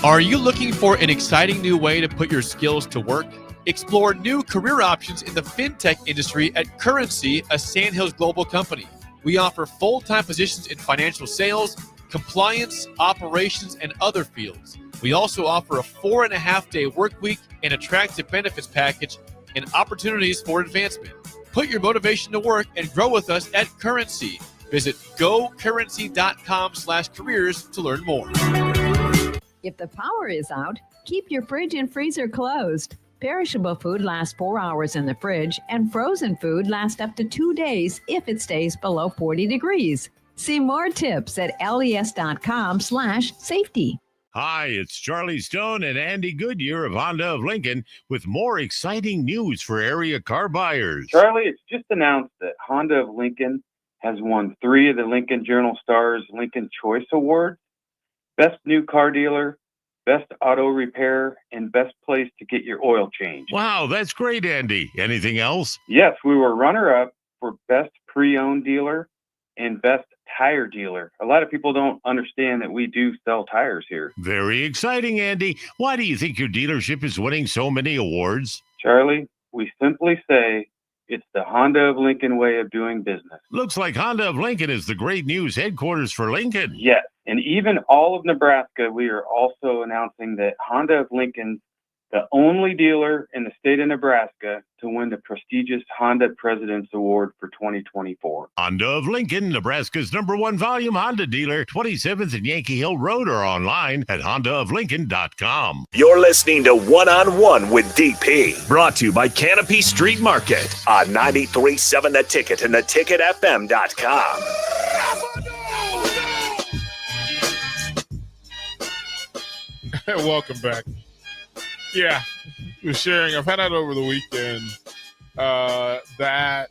Are you looking for an exciting new way to put your skills to work? Explore new career options in the fintech industry at Currency, a Sandhills global company. We offer full-time positions in financial sales, compliance, operations, and other fields. We also offer a 4.5-day work week, an attractive benefits package, and opportunities for advancement. Put your motivation to work and grow with us at Currency. Visit gocurrency.com/careers to learn more. If the power is out, keep your fridge and freezer closed. Perishable food lasts 4 hours in the fridge, and frozen food lasts up to 2 days if it stays below 40 degrees. See more tips at les.com/safety. Hi, it's Charlie Stone and Andy Goodyear of Honda of Lincoln with more exciting news for area car buyers. Charlie, it's just announced that Honda of Lincoln has won 3 of the Lincoln Journal-Star's Lincoln Choice Awards: Best New Car Dealer, Best Auto Repair, and Best Place to Get Your Oil Changed. Wow, that's great, Andy. Anything else? Yes, we were runner-up for Best Pre-Owned Dealer and Best Tire Dealer. A lot of people don't understand that we do sell tires here. Very exciting, Andy. Why do you think your dealership is winning so many awards? Charlie, we simply say it's the Honda of Lincoln way of doing business. Looks like Honda of Lincoln is the great news headquarters for Lincoln. Yes, and even all of Nebraska, we are also announcing that Honda of Lincoln's the only dealer in the state of Nebraska to win the prestigious Honda President's Award for 2024. Honda of Lincoln, Nebraska's #1 volume Honda dealer, 27th and Yankee Hill Road, or online at hondaoflincoln.com. You're listening to One-on-One with DP, brought to you by Canopy Street Market on 93.7 The Ticket and theticketfm.com. Welcome back. Yeah, we're sharing. I found out over the weekend that,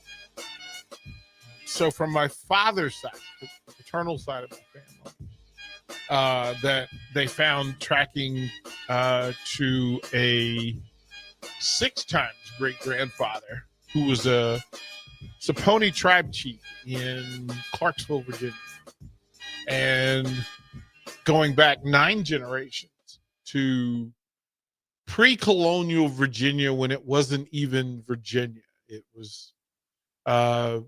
so from my father's side, the paternal side of my family, that they found tracking to a 6 times great-grandfather who was a Saponi tribe chief in Clarksville, Virginia. And going back 9 generations to pre-colonial Virginia, when it wasn't even Virginia. It was, I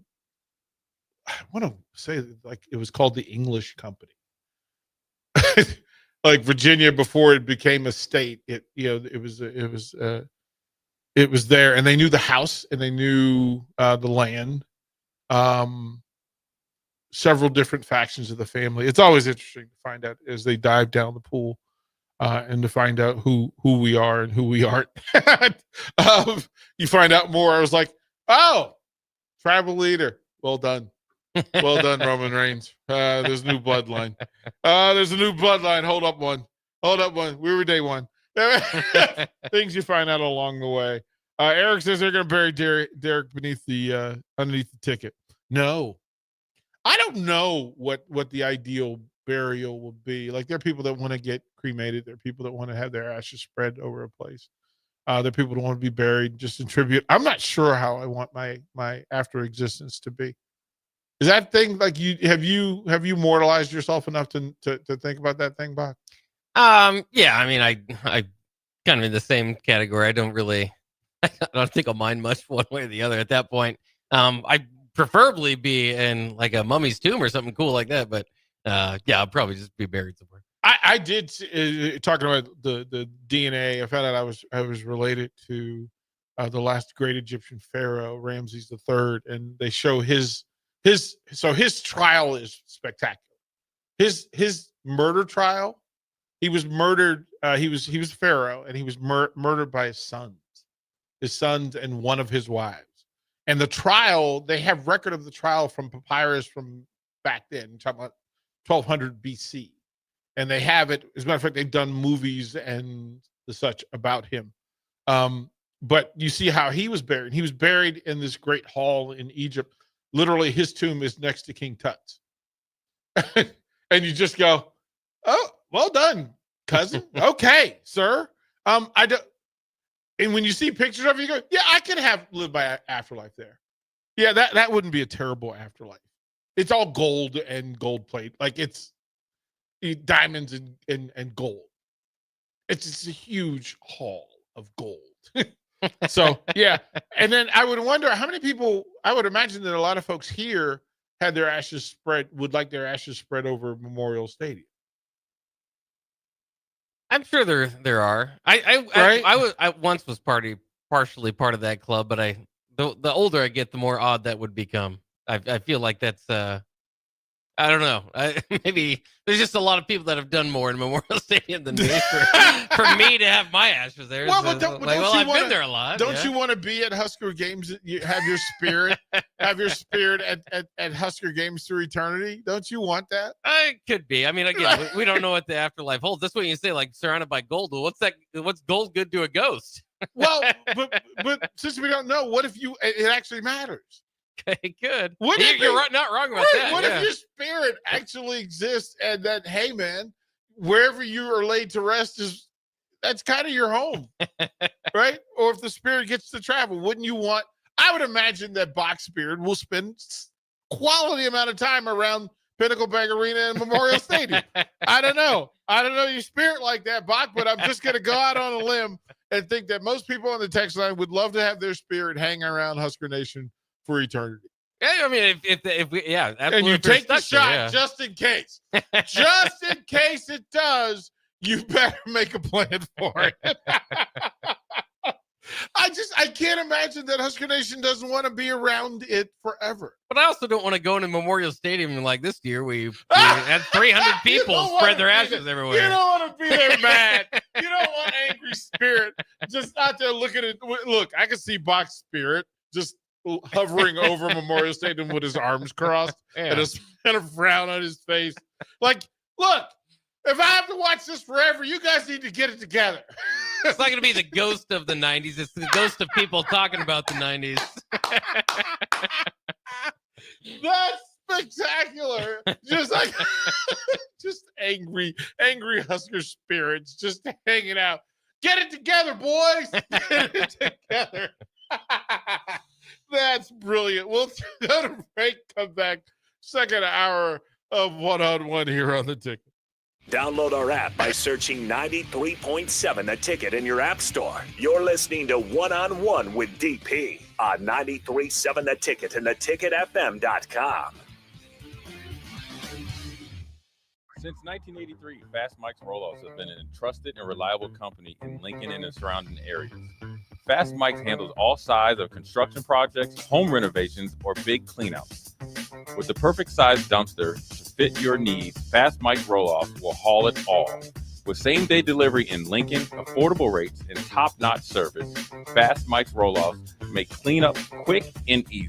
want to say, like, it was called the English Company. Like Virginia before it became a state. It was there, and they knew the house and they knew the land. Several different factions of the family. It's always interesting to find out as they dive down the pool. And to find out who we are and who we aren't. You find out more. I was like, oh, tribal leader. Well done. Well done, Roman Reigns. There's a new bloodline. There's a new bloodline. Hold up one. We were day one. Things you find out along the way. Eric says they're going to bury Derek beneath the underneath the ticket. No. I don't know what the ideal burial will be. Like, there are people that want to get cremated. There are people that want to have their ashes spread over a place. There are people that want to be buried just in tribute. I'm not sure how I want my after existence to be. Is that thing like have you mortalized yourself enough to think about that thing, Bob? Yeah, I mean, I kind of in the same category. I don't think I'll mind much one way or the other at that point. I'd preferably be in like a mummy's tomb or something cool like that, but yeah, I'll probably just be buried somewhere. I did talking about the DNA. I found out I was related to the last great Egyptian pharaoh, Ramses III, and they show his trial is spectacular. His murder trial. He was murdered. He was pharaoh, and he was murdered by his sons and one of his wives. And the trial, they have record of the trial from papyrus from back then, talking about 1200 BC. And they have it, as a matter of fact, they've done movies and the such about him. But you see how he was buried. He was buried in this great hall in Egypt. Literally, his tomb is next to King Tut's. And you just go, oh, well done, cousin. Okay, sir. I don't. And when you see pictures of it, you go, yeah, I could have lived by afterlife there. Yeah, that wouldn't be a terrible afterlife. It's all gold and gold plate. Like, it's diamonds and gold. It's just a huge hall of gold. So, yeah. And then I would wonder how many people, I would imagine that a lot of folks here would like their ashes spread over Memorial Stadium. I'm sure there are. I once was partially part of that club, but the older I get, the more odd that would become. I feel like that's I don't know. Maybe there's just a lot of people that have done more in Memorial Stadium than me for me to have my ashes there. Well, So, I've been there a lot. Don't you want to be at Husker games? You have your spirit, at Husker games through eternity. Don't you want that? It could be. I mean, again, we don't know what the afterlife holds. That's what you say, like surrounded by gold. Well, what's gold good to a ghost? Well, but since we don't know, what if it actually matters? Okay, good. You're not wrong about that. What if your spirit actually exists and that, hey, man, wherever you are laid to rest that's kind of your home, right? Or if the spirit gets to travel, wouldn't you want? I would imagine that Bach's spirit will spend quality amount of time around Pinnacle Bank Arena and Memorial Stadium. I don't know your spirit like that, Bach, but I'm just going to go out on a limb and think that most people on the text line would love to have their spirit hang around Husker Nation for eternity. Yeah, I mean, if we, yeah, absolutely. And you take the shot just in case. Just in case it does, you better make a plan for it. I can't imagine that Husker Nation doesn't want to be around it forever. But I also don't want to go into Memorial Stadium like this year. We had 300 people spread their ashes everywhere. You don't want to be there mad. You don't want angry spirit just out there looking at. Look, I can see Bach's spirit just hovering over Memorial Stadium with his arms crossed and a frown on his face. Like, look, if I have to watch this forever, you guys need to get it together. It's not going to be the ghost of the 90s. It's the ghost of people talking about the 90s. That's spectacular. Just like, just angry Husker spirits just hanging out. Get it together, boys. Get it together. That's brilliant. We'll go to break, come back. Second hour of one-on-one here on The Ticket. Download our app by searching 93.7 The Ticket in your app store. You're listening to One-on-One with DP on 93.7 The Ticket and theticketfm.com. Since 1983, Fast Mike's Roll-Offs have been a trusted and reliable company in Lincoln and the surrounding areas. Fast Mike's handles all sides of construction projects, home renovations, or big cleanouts. With the perfect size dumpster to fit your needs, Fast Mike's Roll-Offs will haul it all. With same-day delivery in Lincoln, affordable rates, and top-notch service, Fast Mike's Roll-Offs make cleanup quick and easy.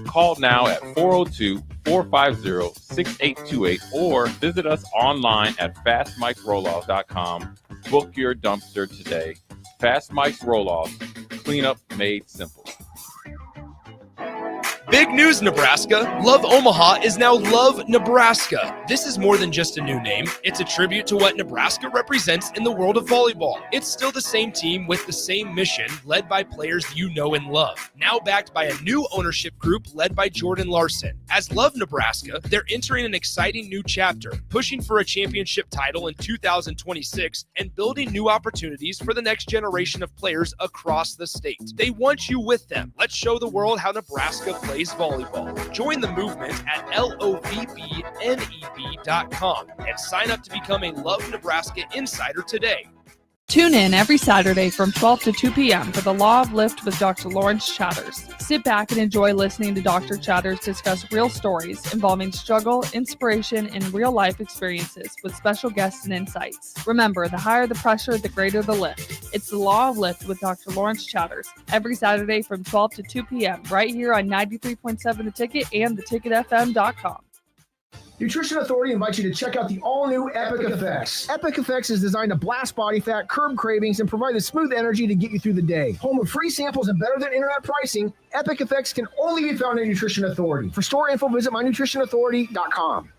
Call now at 402-450-6828 or visit us online at fastmikesrolloffs.com. Book your dumpster today. Fast Mike's Roll-Offs, cleanup made simple. Big news, Nebraska. Love Omaha is now Love Nebraska. This is more than just a new name. It's a tribute to what Nebraska represents in the world of volleyball. It's still the same team with the same mission, led by players you know and love. Now backed by a new ownership group led by Jordan Larson. As Love Nebraska, they're entering an exciting new chapter, pushing for a championship title in 2026 and building new opportunities for the next generation of players across the state. They want you with them. Let's show the world how Nebraska plays volleyball. Join the movement at lovneb.com and sign up to become a Love Nebraska Insider today. Tune in every Saturday from 12 to 2 p.m. for the Law of Lift with Dr. Lawrence Chatters. Sit back and enjoy listening to Dr. Chatters discuss real stories involving struggle, inspiration, and real-life experiences with special guests and insights. Remember, the higher the pressure, the greater the lift. It's the Law of Lift with Dr. Lawrence Chatters every Saturday from 12 to 2 p.m. right here on 93.7 The Ticket and theticketfm.com. Nutrition Authority invites you to check out the all-new Epic Effects. Epic Effects is designed to blast body fat, curb cravings, and provide the smooth energy to get you through the day. Home of free samples and better than internet pricing, Epic Effects can only be found at Nutrition Authority. For store info, visit mynutritionauthority.com.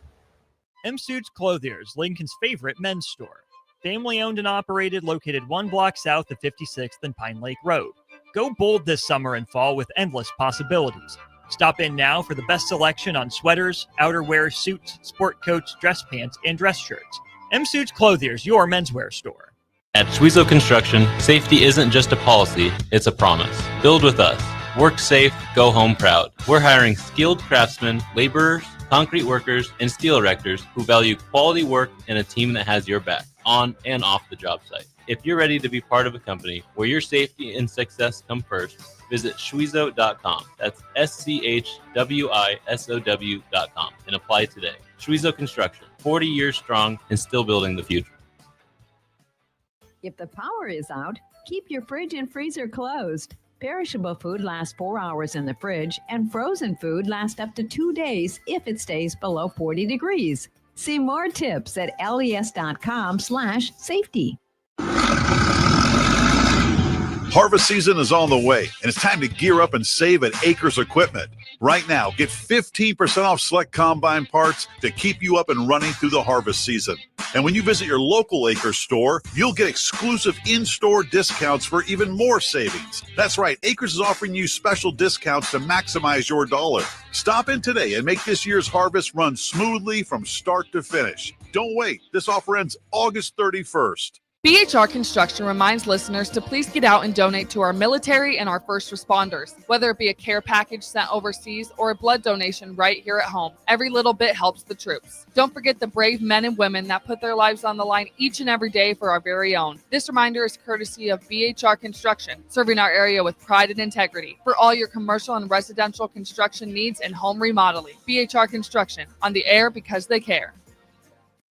M Suits Clothiers, Lincoln's favorite men's store. Family owned and operated, located 1 block south of 56th and Pine Lake Road. Go bold this summer and fall with endless possibilities. Stop in now for the best selection on sweaters, outerwear, suits, sport coats, dress pants, and dress shirts. M Suits Clothiers, your menswear store. At Schwezo Construction, safety isn't just a policy, it's a promise. Build with us. Work safe, go home proud. We're hiring skilled craftsmen, laborers, concrete workers, and steel erectors who value quality work and a team that has your back. on and off the job site. If you're ready to be part of a company where your safety and success come first, visit Schwizo.com. That's SCHWISOW.com and apply today. Schwizo Construction, 40 years strong and still building the future. If the power is out, keep your fridge and freezer closed. Perishable food lasts 4 hours in the fridge, and frozen food lasts up to 2 days if it stays below 40 degrees. See more tips at les.com/safety. Harvest season is on the way, and it's time to gear up and save at Acres Equipment. Right now, get 15% off select combine parts to keep you up and running through the harvest season. And when you visit your local Acres store, you'll get exclusive in-store discounts for even more savings. That's right, Acres is offering you special discounts to maximize your dollar. Stop in today and make this year's harvest run smoothly from start to finish. Don't wait. This offer ends August 31st. BHR Construction reminds listeners to please get out and donate to our military and our first responders, whether it be a care package sent overseas or a blood donation right here at home. Every little bit helps the troops. Don't forget the brave men and women that put their lives on the line each and every day for our very own. This reminder is courtesy of BHR Construction, serving our area with pride and integrity. For all your commercial and residential construction needs and home remodeling, BHR Construction, on the air because they care.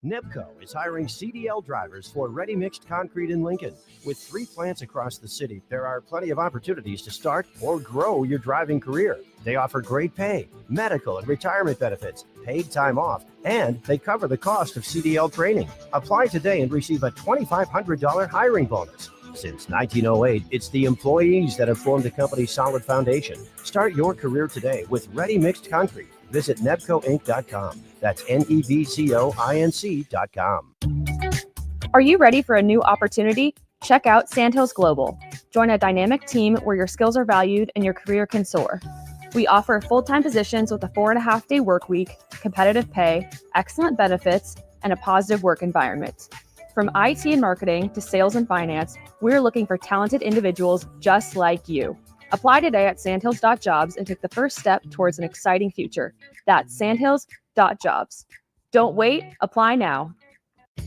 Nebco is hiring CDL drivers for ready-mixed concrete in Lincoln. With 3 plants across the city, there are plenty of opportunities to start or grow your driving career. They offer great pay, medical and retirement benefits, paid time off, and they cover the cost of CDL training. Apply today and receive a $2,500 hiring bonus. Since 1908, it's the employees that have formed the company's solid foundation. Start your career today with ready-mixed concrete. Visit nebcoinc.com. That's nebcoinc.com. Are you ready for a new opportunity? Check out Sandhills Global. Join a dynamic team where your skills are valued and your career can soar. We offer full-time positions with a 4.5-day work week, competitive pay, excellent benefits, and a positive work environment. From IT and marketing to sales and finance, we're looking for talented individuals just like you. Apply today at sandhills.jobs and take the first step towards an exciting future. That's sandhills.jobs. Don't wait, apply now.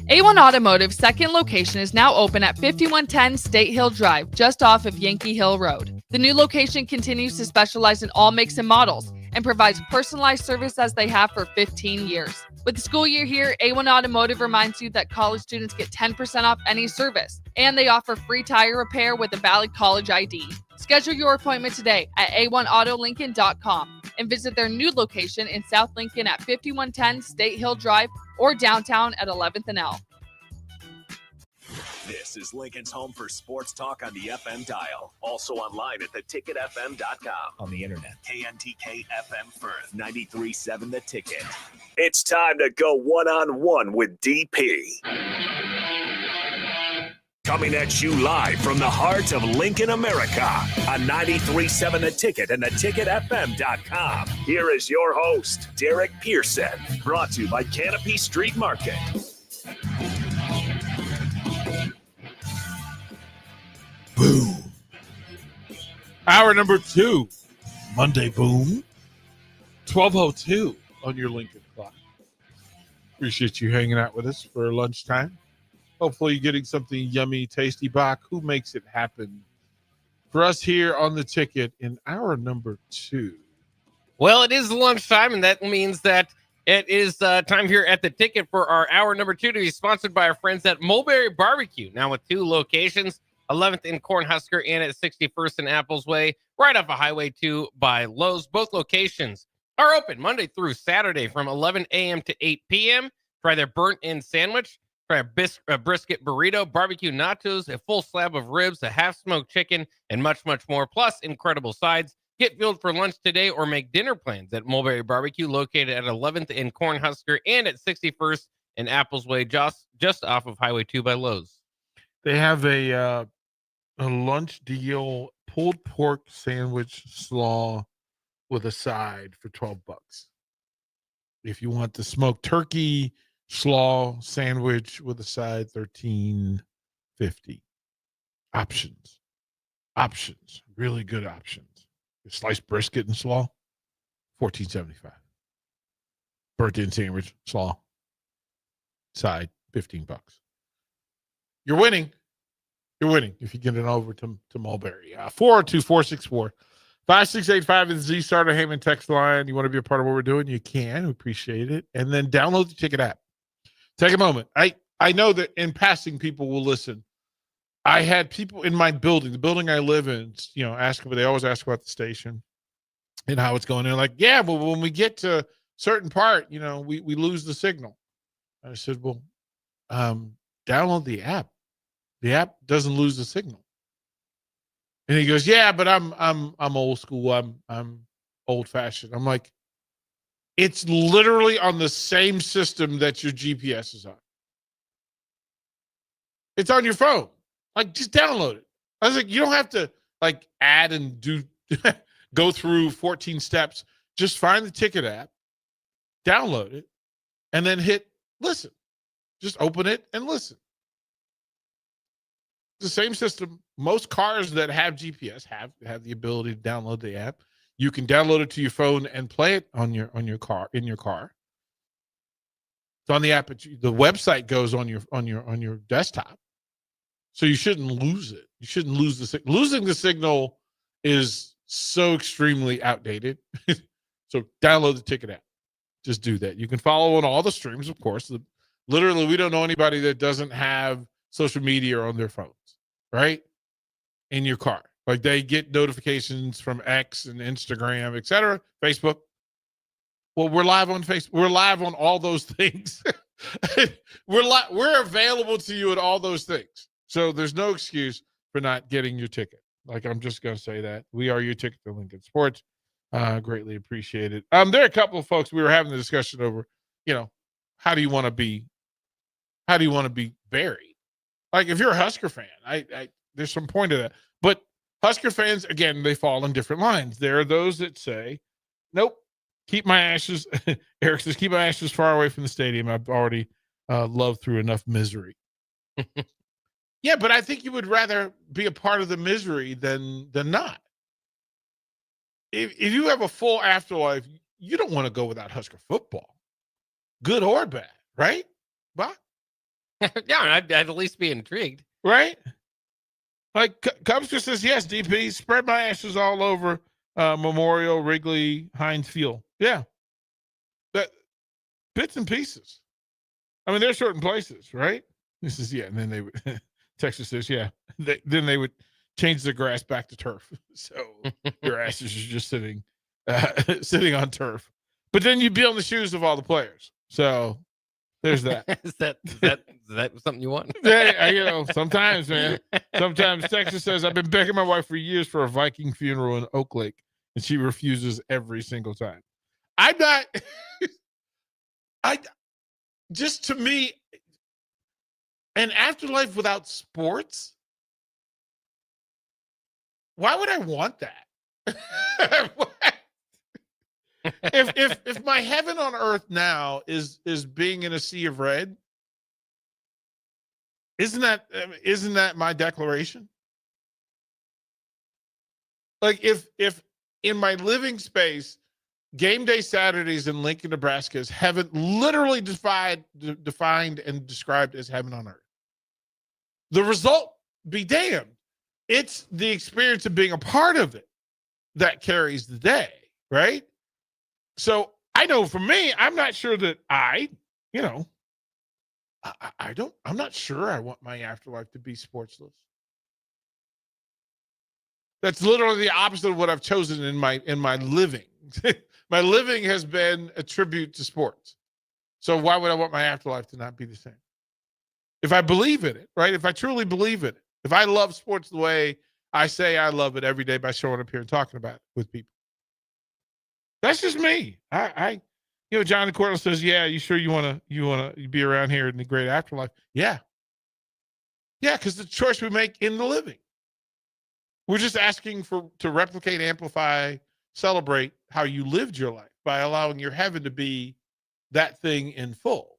A1 Automotive's second location is now open at 5110 State Hill Drive, just off of Yankee Hill Road. The new location continues to specialize in all makes and models and provides personalized service as they have for 15 years. With the school year here, A1 Automotive reminds you that college students get 10% off any service, and they offer free tire repair with a valid college ID. Schedule your appointment today at a1autolincoln.com and visit their new location in South Lincoln at 5110 State Hill Drive or downtown at 11th and L. This is Lincoln's home for sports talk on the FM dial. Also online at theticketfm.com. On the internet. KNTK FM Firth, 93.7 The Ticket. It's time to go one-on-one with DP. Coming at you live from the heart of Lincoln, America on 93.7 The Ticket and theticketfm.com. Here is your host, Derek Pearson. Brought to you by Canopy Street Market. Boom. Hour number 2, Monday Boom. 12:02 on your Lincoln clock. Appreciate you hanging out with us for lunchtime. Hopefully you're getting something yummy, tasty. Bach, who makes it happen for us here on the ticket in hour number 2? Well, it is lunchtime, and that means that it is time here at the ticket for our hour number 2 to be sponsored by our friends at Mulberry Barbecue. Now with 2 locations, 11th in Cornhusker and at 61st and Apples Way, right off of Highway 2 by Lowe's. Both locations are open Monday through Saturday from 11 a.m. to 8 p.m. Try their burnt-in sandwich. Try a brisket burrito, barbecue nachos, a full slab of ribs, a half-smoked chicken, and much, much more, plus incredible sides. Get fueled for lunch today or make dinner plans at Mulberry Barbecue, located at 11th in Cornhusker and at 61st and Apples Way, just off of Highway 2 by Lowe's. They have a lunch deal, pulled pork sandwich slaw with a side for $12. If you want the smoked turkey slaw sandwich with a side, $13.50. Options, really good options. Sliced brisket and slaw, $14.75. Burnt in sandwich, slaw, side, $15. you're winning. You're winning if you get it over to Mulberry. 402-464-5685 is the Starter Heyman text line. You want to be a part of what we're doing? You can. We appreciate it. And then download the Ticket app. Take a moment. I know that in passing, people will listen. I had people in my building, the building I live in, they always ask about the station and how it's going. They're like, yeah, but when we get to a certain part, we lose the signal. I said, well, download the app. The app doesn't lose the signal. And he goes, yeah, but I'm old school. I'm old fashioned. I'm like, it's literally on the same system that your GPS is on. It's on your phone. Like, just download it. I was like, you don't have to add and do go through 14 steps. Just find the Ticket app, download it, and then hit listen. Just open it and listen. The same system. Most cars that have GPS have the ability to download the app. You can download it to your phone and play it in your car. It's on the app. The website goes on your desktop, so you shouldn't lose it. You shouldn't lose the signal. Losing the signal is so extremely outdated. So download the Ticket app. Just do that. You can follow on all the streams, of course. Literally, we don't know anybody that doesn't have social media on their phones, right? In your car. Like, they get notifications from X and Instagram, etc., Facebook. Well, we're live on Facebook. We're live on all those things. We're available to you at all those things. So there's no excuse for not getting your ticket. Like, I'm just going to say that. We are your ticket to Lincoln Sports. Greatly appreciate it. There are a couple of folks we were having the discussion over, how do you want to be buried? Like, if you're a Husker fan, there's some point to that. But Husker fans, again, they fall in different lines. There are those that say, nope, keep my ashes. Eric says, keep my ashes far away from the stadium. I've already loved through enough misery. Yeah, but I think you would rather be a part of the misery than not. If you have a full afterlife, you don't want to go without Husker football, good or bad, right? Bob? Yeah, I'd at least be intrigued. Right? Like, Cubsker says, yes, DP, spread my ashes all over Memorial, Wrigley, Heinz Field. Yeah. That bits and pieces. I mean, there's certain places, right? This is, yeah, and then they would, Texas says, yeah, then they would change the grass back to turf. So your ashes are just sitting on turf. But then you'd be on the shoes of all the players. So there's that. Is that something you want? Yeah, sometimes, man. Sometimes Texas says, I've been begging my wife for years for a Viking funeral in Oak Lake, and she refuses every single time. I'm not. Just to me, an afterlife without sports. Why would I want that? If my heaven on earth now is being in a sea of red, isn't that my declaration? Like, if in my living space, game day Saturdays in Lincoln, Nebraska is heaven, literally defined and described as heaven on earth. The result be damned. It's the experience of being a part of it that carries the day, right? So I know for me, I'm not sure that I'm not sure I want my afterlife to be sportsless. That's literally the opposite of what I've chosen in my living. My living has been a tribute to sports. So why would I want my afterlife to not be the same? If I believe in it, right? If I truly believe in it, if I love sports the way I say I love it every day by showing up here and talking about it with people. That's just me. John Cordell says, yeah, you sure you want to be around here in the great afterlife? Yeah. Yeah, because the choice we make in the living. We're just asking to replicate, amplify, celebrate how you lived your life by allowing your heaven to be that thing in full.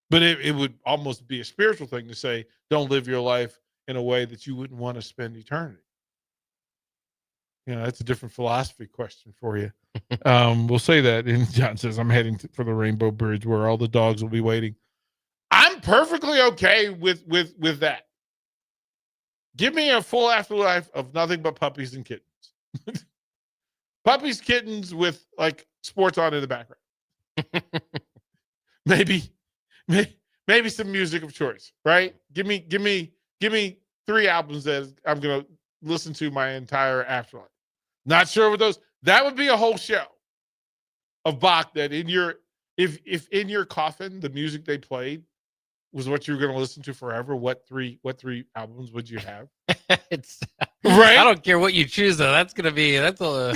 But it would almost be a spiritual thing to say, don't live your life in a way that you wouldn't want to spend eternity. That's a different philosophy question for you. We'll say that. And John says, I'm heading for the Rainbow Bridge where all the dogs will be waiting. I'm perfectly okay with that. Give me a full afterlife of nothing but puppies and kittens. Puppies, kittens with like sports on in the background. maybe some music of choice, right? Give me 3 albums that I'm gonna listen to my entire afterlife. Not sure what those. That would be a whole show of Bach. That if in your coffin the music they played was what you were going to listen to forever, what three albums would you have? It's right. I don't care what you choose though. That's a.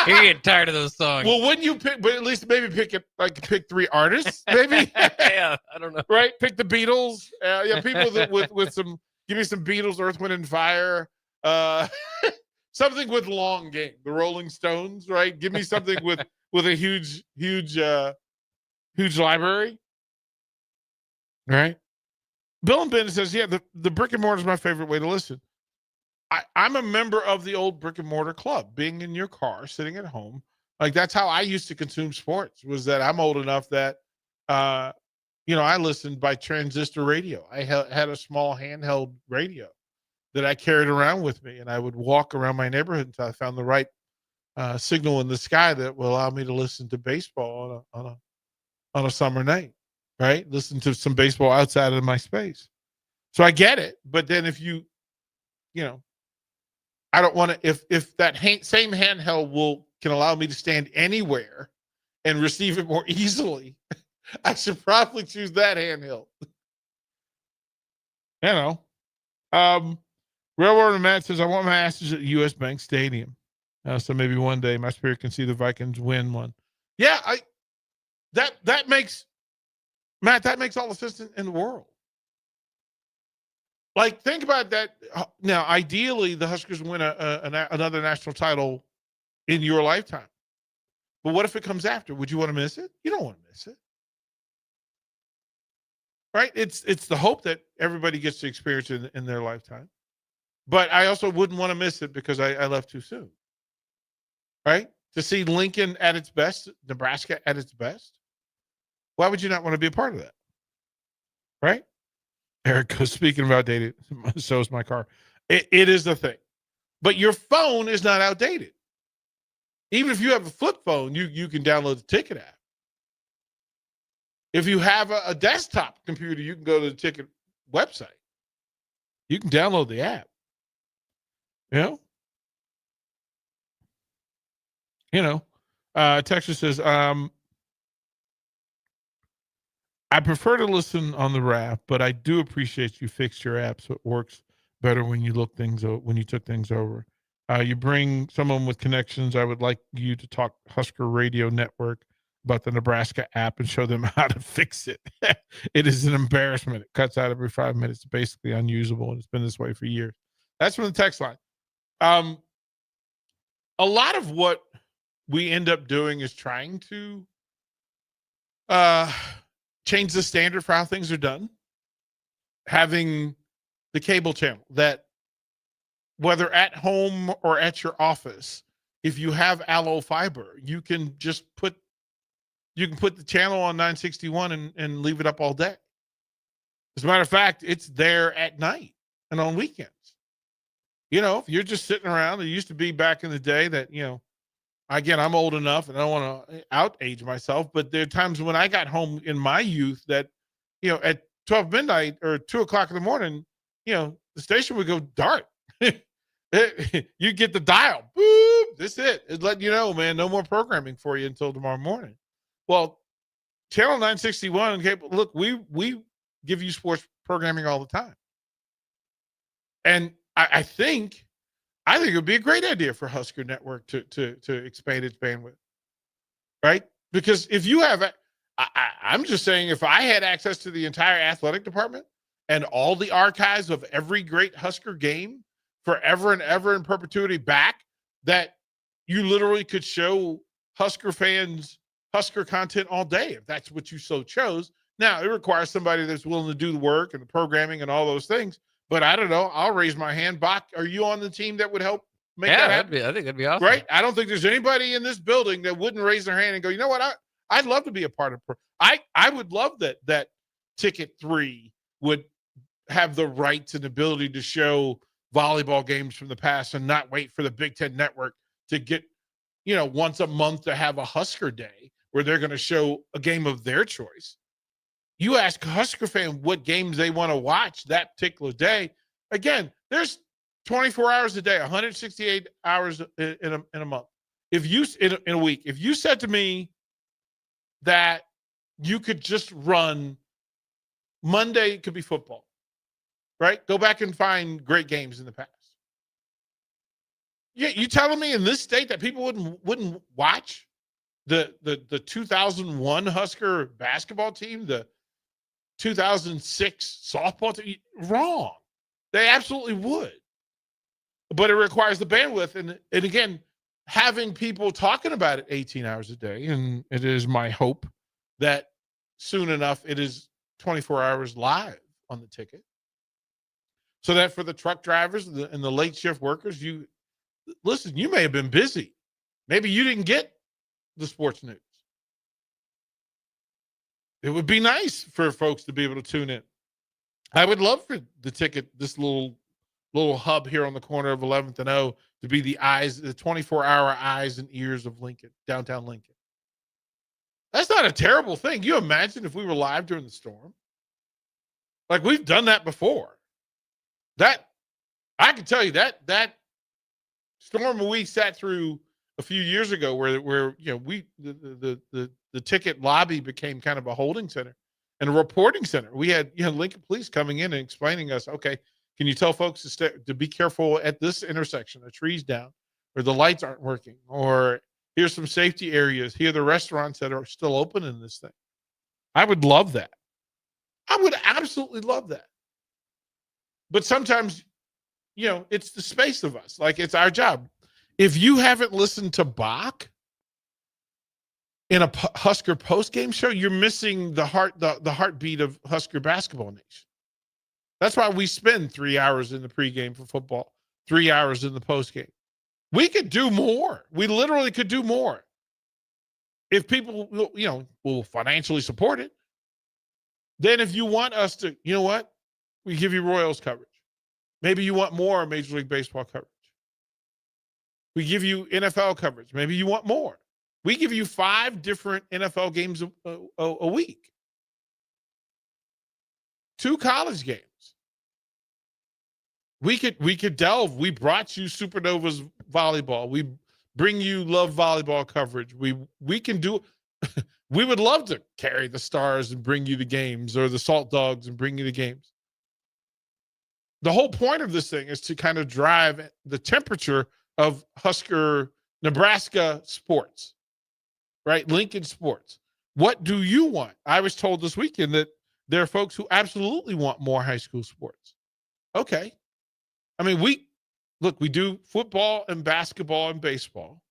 You're getting tired of those songs. Well, wouldn't you pick? But at least maybe pick 3 artists. Maybe. Yeah, I don't know. Right. Pick the Beatles. Yeah, people that with some. Give me some Beatles, Earth, Wind, and Fire. Something with long game. The Rolling Stones. Right. Give me something with a huge library. Right. Bill and Ben says, yeah, the brick and mortar is my favorite way to listen. I'm a member of the old brick and mortar club, being in your car, sitting at home. Like that's how I used to consume sports, was that I'm old enough that, I listened by transistor radio. I had a small handheld radio that I carried around with me, and I would walk around my neighborhood until I found the right signal in the sky that will allow me to listen to baseball on a summer night. Right? Listen to some baseball outside of my space. So I get it. But then if I don't want to, if that same handheld can allow me to stand anywhere and receive it more easily, I should probably choose that handheld. Railroad Matt says, I want my asses at US Bank Stadium. So maybe one day my spirit can see the Vikings win one. Yeah, that makes Matt, that makes all the sense in the world. Like, think about that. Now, ideally, the Huskers win another national title in your lifetime. But what if it comes after? Would you want to miss it? You don't want to miss it. Right? It's the hope that everybody gets to experience in their lifetime. But I also wouldn't want to miss it because I left too soon. Right? To see Lincoln at its best, Nebraska at its best. Why would you not want to be a part of that? Right? Eric goes, speaking of outdated, so is my car. It is the thing. But your phone is not outdated. Even if you have a flip phone, you can download the Ticket app. If you have a desktop computer, you can go to the Ticket website. You can download the app. Texas says, I prefer to listen on the RAF, but I do appreciate you fixed your app so it works better when you took things over. You bring someone with connections. I would like you to talk Husker Radio Network about the Nebraska app and show them how to fix it. It is an embarrassment. It cuts out every 5 minutes. It's basically unusable, and it's been this way for years. That's from the text line. A lot of what we end up doing is trying to change the standard for how things are done. Having the cable channel that, whether at home or at your office, if you have Allo Fiber, you can just put the channel on 961 and leave it up all day. As a matter of fact, it's there at night and on weekends. If you're just sitting around, it used to be back in the day that, again, I'm old enough and I don't want to out-age myself, but there are times when I got home in my youth that, at 12 midnight or 2 o'clock in the morning, the station would go dark. You get the dial. Boop. That's it. It's letting you know, man, no more programming for you until tomorrow morning. Well, Channel 961, look, we give you sports programming all the time. And I think it would be a great idea for Husker Network to expand its bandwidth, right? Because if you have, I'm just saying, if I had access to the entire athletic department and all the archives of every great Husker game forever and ever in perpetuity back, that you literally could show Husker fans Husker content all day if that's what you so chose. Now, it requires somebody that's willing to do the work and the programming and all those things. But I don't know. I'll raise my hand. Bach, are you on the team that would help make that happen? I think that'd be awesome. Right? I don't think there's anybody in this building that wouldn't raise their hand and go, you know what? I'd love to be a part of. I would love that Ticket 3 would have the rights and ability to show volleyball games from the past and not wait for the Big Ten Network to get, once a month to have a Husker Day where they're going to show a game of their choice. You ask a Husker fan what games they want to watch that particular day. Again, there's 24 hours a day, 168 hours in a month. If you in a week, if you said to me that you could just run Monday, it could be football, right? Go back and find great games in the past. Yeah, you telling me in this state that people wouldn't watch the 2001 Husker basketball team, the 2006 softball team? Wrong. They absolutely would. But it requires the bandwidth. And again, having people talking about it 18 hours a day. And it is my hope that soon enough it is 24 hours live on the ticket. So that for the truck drivers and the late shift workers, you may have been busy. Maybe you didn't get the sports news. It would be nice for folks to be able to tune in. I would love for the ticket, this little hub here on the corner of 11th and O, to be the 24-hour eyes and ears of Lincoln, downtown Lincoln. That's not a terrible thing. You imagine if we were live during the storm? Like, we've done that before. That, I can tell you that storm we sat through a few years ago where the ticket lobby became kind of a holding center and a reporting center. We had Lincoln Police coming in and explaining to us, okay, can you tell folks to be careful at this intersection? The tree's down, or the lights aren't working, or here's some safety areas. Here are the restaurants that are still open in this thing. I would love that. I would absolutely love that. But sometimes, it's the space of us. Like, it's our job. If you haven't listened to Bach in a Husker post-game show, you're missing the heartbeat of Husker basketball nation. That's why we spend 3 hours in the pregame for football, 3 hours in the postgame. We could do more. We literally could do more if people, will financially support it. Then if you want us to, we give you Royals coverage. Maybe you want more Major League Baseball coverage. We give you NFL coverage. Maybe you want more. We give you 5 different NFL games a week. 2 college games. We could delve. We brought you Supernovas volleyball. We bring you Love volleyball coverage. We can do. We would love to carry the Stars and bring you the games, or the Salt Dogs and bring you the games. The whole point of this thing is to kind of drive the temperature of Husker, Nebraska sports, right? Lincoln sports. What do you want? I was told this weekend that there are folks who absolutely want more high school sports. Okay. I mean, we do football and basketball and baseball,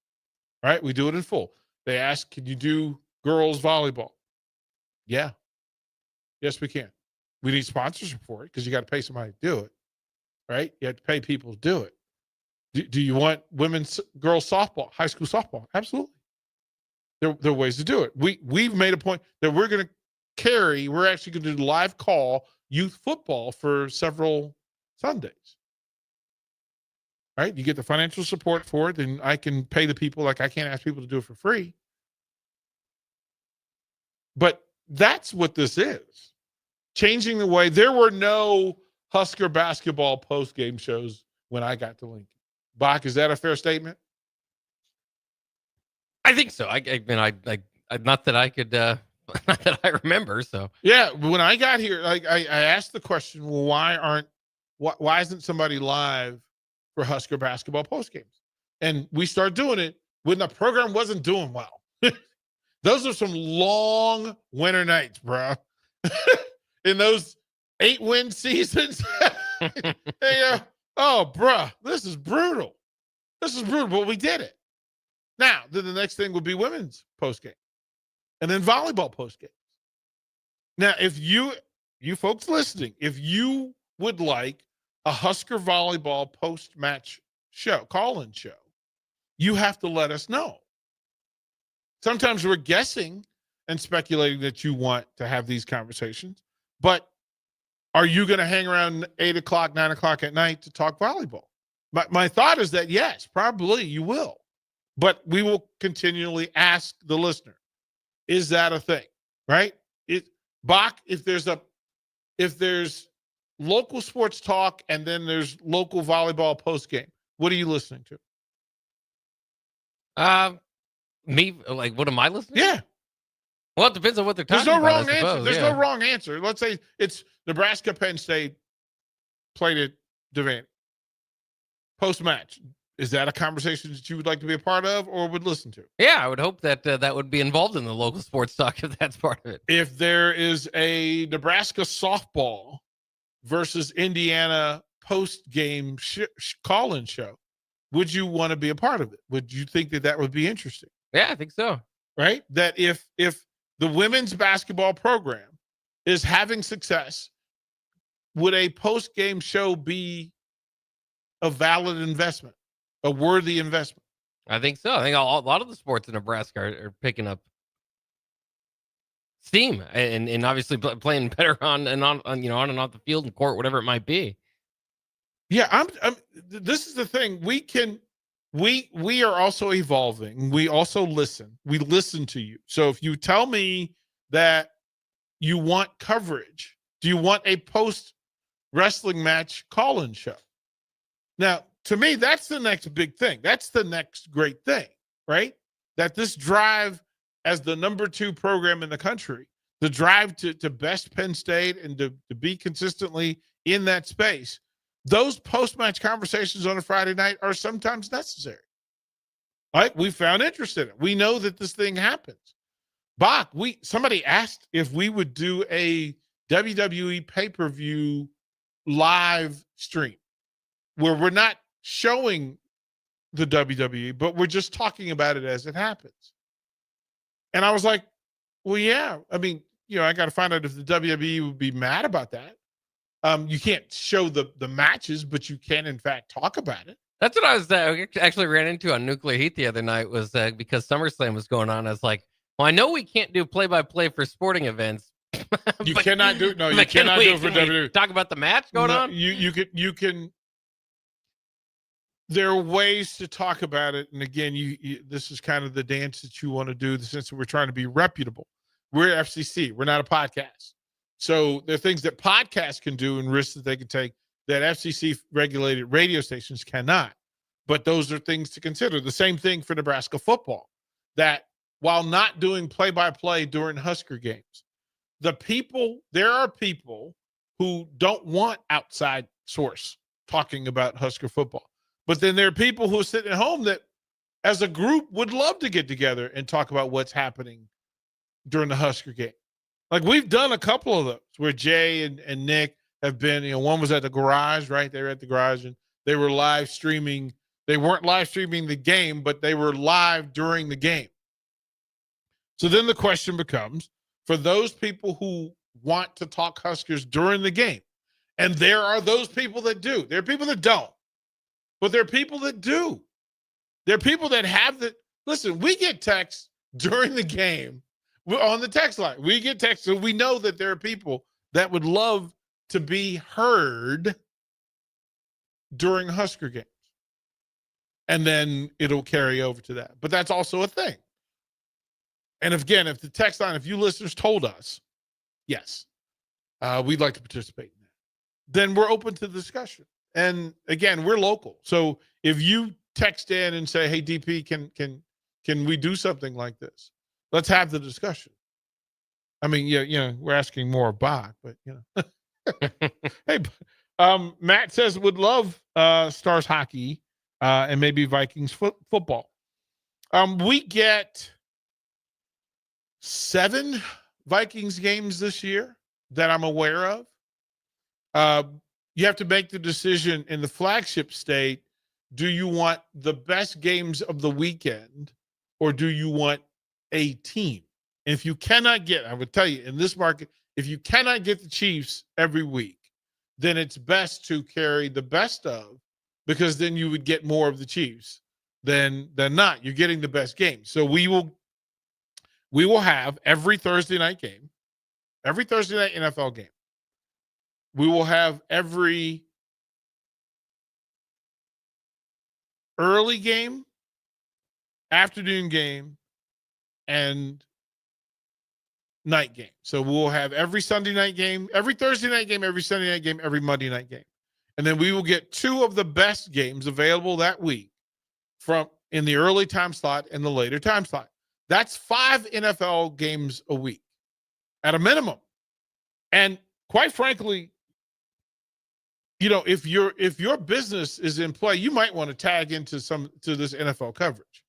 right? We do it in full. They ask, can you do girls volleyball? Yeah. Yes, we can. We need sponsorship for it because you got to pay somebody to do it, right? You have to pay people to do it. Do you want girls softball, high school softball? Absolutely. There are ways to do it. We've made a point that we're actually going to do live call youth football for several Sundays. Right? You get the financial support for it, and I can pay the people. Like, I can't ask people to do it for free. But that's what this is. Changing the way. There were no Husker basketball post-game shows when I got to Lincoln. Bach, is that a fair statement? I think so. I mean, I not that I could, not that I remember. So yeah, when I got here, I asked the question, well, why isn't somebody live for Husker basketball post games? And we started doing it when the program wasn't doing well. Those are some long winter nights, bro. In those 8-win seasons. Oh, bro, this is brutal. But we did it. Now, then the next thing would be women's postgame, and then volleyball postgame. Now, if you folks listening, if you would like a Husker volleyball post-match show, call-in show, you have to let us know. Sometimes we're guessing and speculating that you want to have these conversations, But are you going to hang around 8 o'clock, 9 o'clock at night to talk volleyball? My thought is that, yes, probably you will. But we will continually ask the listener, is that a thing, right? Bach, if there's local sports talk and then there's local volleyball post game, what are you listening to? Me, like, what am I listening to? Yeah. Well, it depends on what they're There's talking no about. wrong answer. There's no wrong answer. Let's say it's Nebraska Penn State played at Devaney. Post match, is that a conversation that you would like to be a part of or would listen to? Yeah, I would hope that that would be involved in the local sports talk if that's part of it. If there is a Nebraska softball versus Indiana post game call-in show, would you want to be a part of it? Would you think that would be interesting? Yeah, I think so. Right? That if the women's basketball program is having success, would a post game show be a valid investment, a worthy investment? I think so. I think a lot of the sports in Nebraska are picking up steam and obviously playing better on and off the field and court, whatever it might be. Yeah, this is the thing. We are also evolving. We also listen. We listen to you. So if you tell me that you want coverage, do you want a post wrestling match call-in show? Now, to me, that's the next big thing. That's the next great thing, right? That this drive as the number 2 program in the country, the drive to best Penn State and to be consistently in that space, those post-match conversations on a Friday night are sometimes necessary. Right? We found interest in it. We know that this thing happens. Bach, somebody asked if we would do a WWE pay-per-view live stream where we're not showing the WWE, but we're just talking about it as it happens. And I was like, well, yeah. I mean, I got to find out if the WWE would be mad about that. You can't show the matches, but you can, in fact, talk about it. That's what I was actually ran into on Nuclear Heat the other night was because SummerSlam was going on. I was like, well, I know we can't do play-by-play for sporting events. You cannot do it for WWE. Talk about the match going on? You can. There are ways to talk about it. And again, this is kind of the dance that you want to do, since we're trying to be reputable. We're FCC. We're not a podcast. So there are things that podcasts can do and risks that they can take that FCC-regulated radio stations cannot. But those are things to consider. The same thing for Nebraska football, that while not doing play-by-play during Husker games, there are people who don't want outside source talking about Husker football. But then there are people who are sitting at home that, as a group, would love to get together and talk about what's happening during the Husker game. Like, we've done a couple of those where Jay and Nick have been, one was at the garage, right? They were at the garage and they were live streaming. They weren't live streaming the game, but they were live during the game. So then the question becomes, for those people who want to talk Huskers during the game, and there are those people that do. There are people that don't. But there are people that do. There are people that have the – listen, we get texts during the game. We're on the text line. We get texts. So we know that there are people that would love to be heard during Husker games. And then it'll carry over to that. But that's also a thing. And again, if the text line, if you listeners told us, yes, we'd like to participate in that, then we're open to discussion. And again, we're local. So if you text in and say, hey, DP, can we do something like this? Let's have the discussion. I mean, we're asking more about, but hey, Matt says would love Stars hockey and maybe Vikings football. We get 7 Vikings games this year that I'm aware of. You have to make the decision in the flagship state. Do you want the best games of the weekend, or do you want a team? And if you cannot get, I would tell you in this market, if you cannot get the Chiefs every week, then it's best to carry the best of, because then you would get more of the Chiefs than not. You're getting the best game. So we will have every Thursday night game, every Thursday night NFL game, We will have every early game, afternoon game, and night game. So we'll have every Sunday night game, every Thursday night game, every Sunday night game, every Monday night game. And then we will get 2 of the best games available that week from in the early time slot and the later time slot. That's 5 NFL games a week at a minimum. And quite frankly, you know, if your business is in play, you might want to tag into this NFL coverage,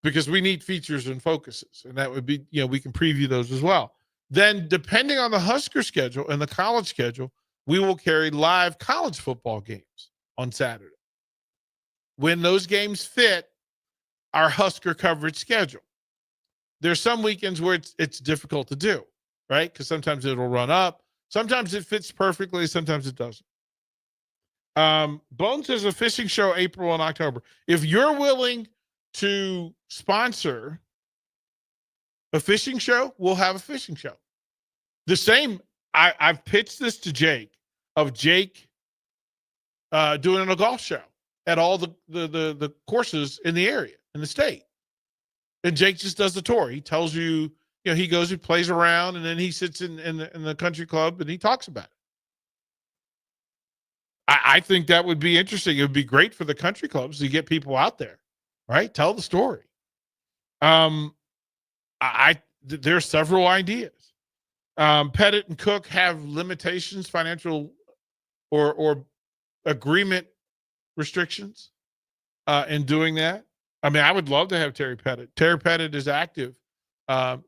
because we need features and focuses, and that would be, you know, we can preview those as well. Then, depending on the Husker schedule and the college schedule, we will carry live college football games on Saturday when those games fit our Husker coverage schedule. There's some weekends where it's difficult to do, right? Because sometimes it'll run up, sometimes it fits perfectly, sometimes it doesn't. Bones has a fishing show April and October. If you're willing to sponsor a fishing show, we'll have a fishing show. The same, I've pitched this to Jake, of Jake doing a golf show at all the courses in the area, in the state. And Jake just does the tour. He tells you, you know, he goes, he plays around, and then he sits in the country club and he talks about it. I think that would be interesting. It would be great for the country clubs to get people out there, right? Tell the story. There are several ideas. Pettit and Cook have limitations, financial or agreement restrictions in doing that. I mean, I would love to have Terry Pettit. Terry Pettit is active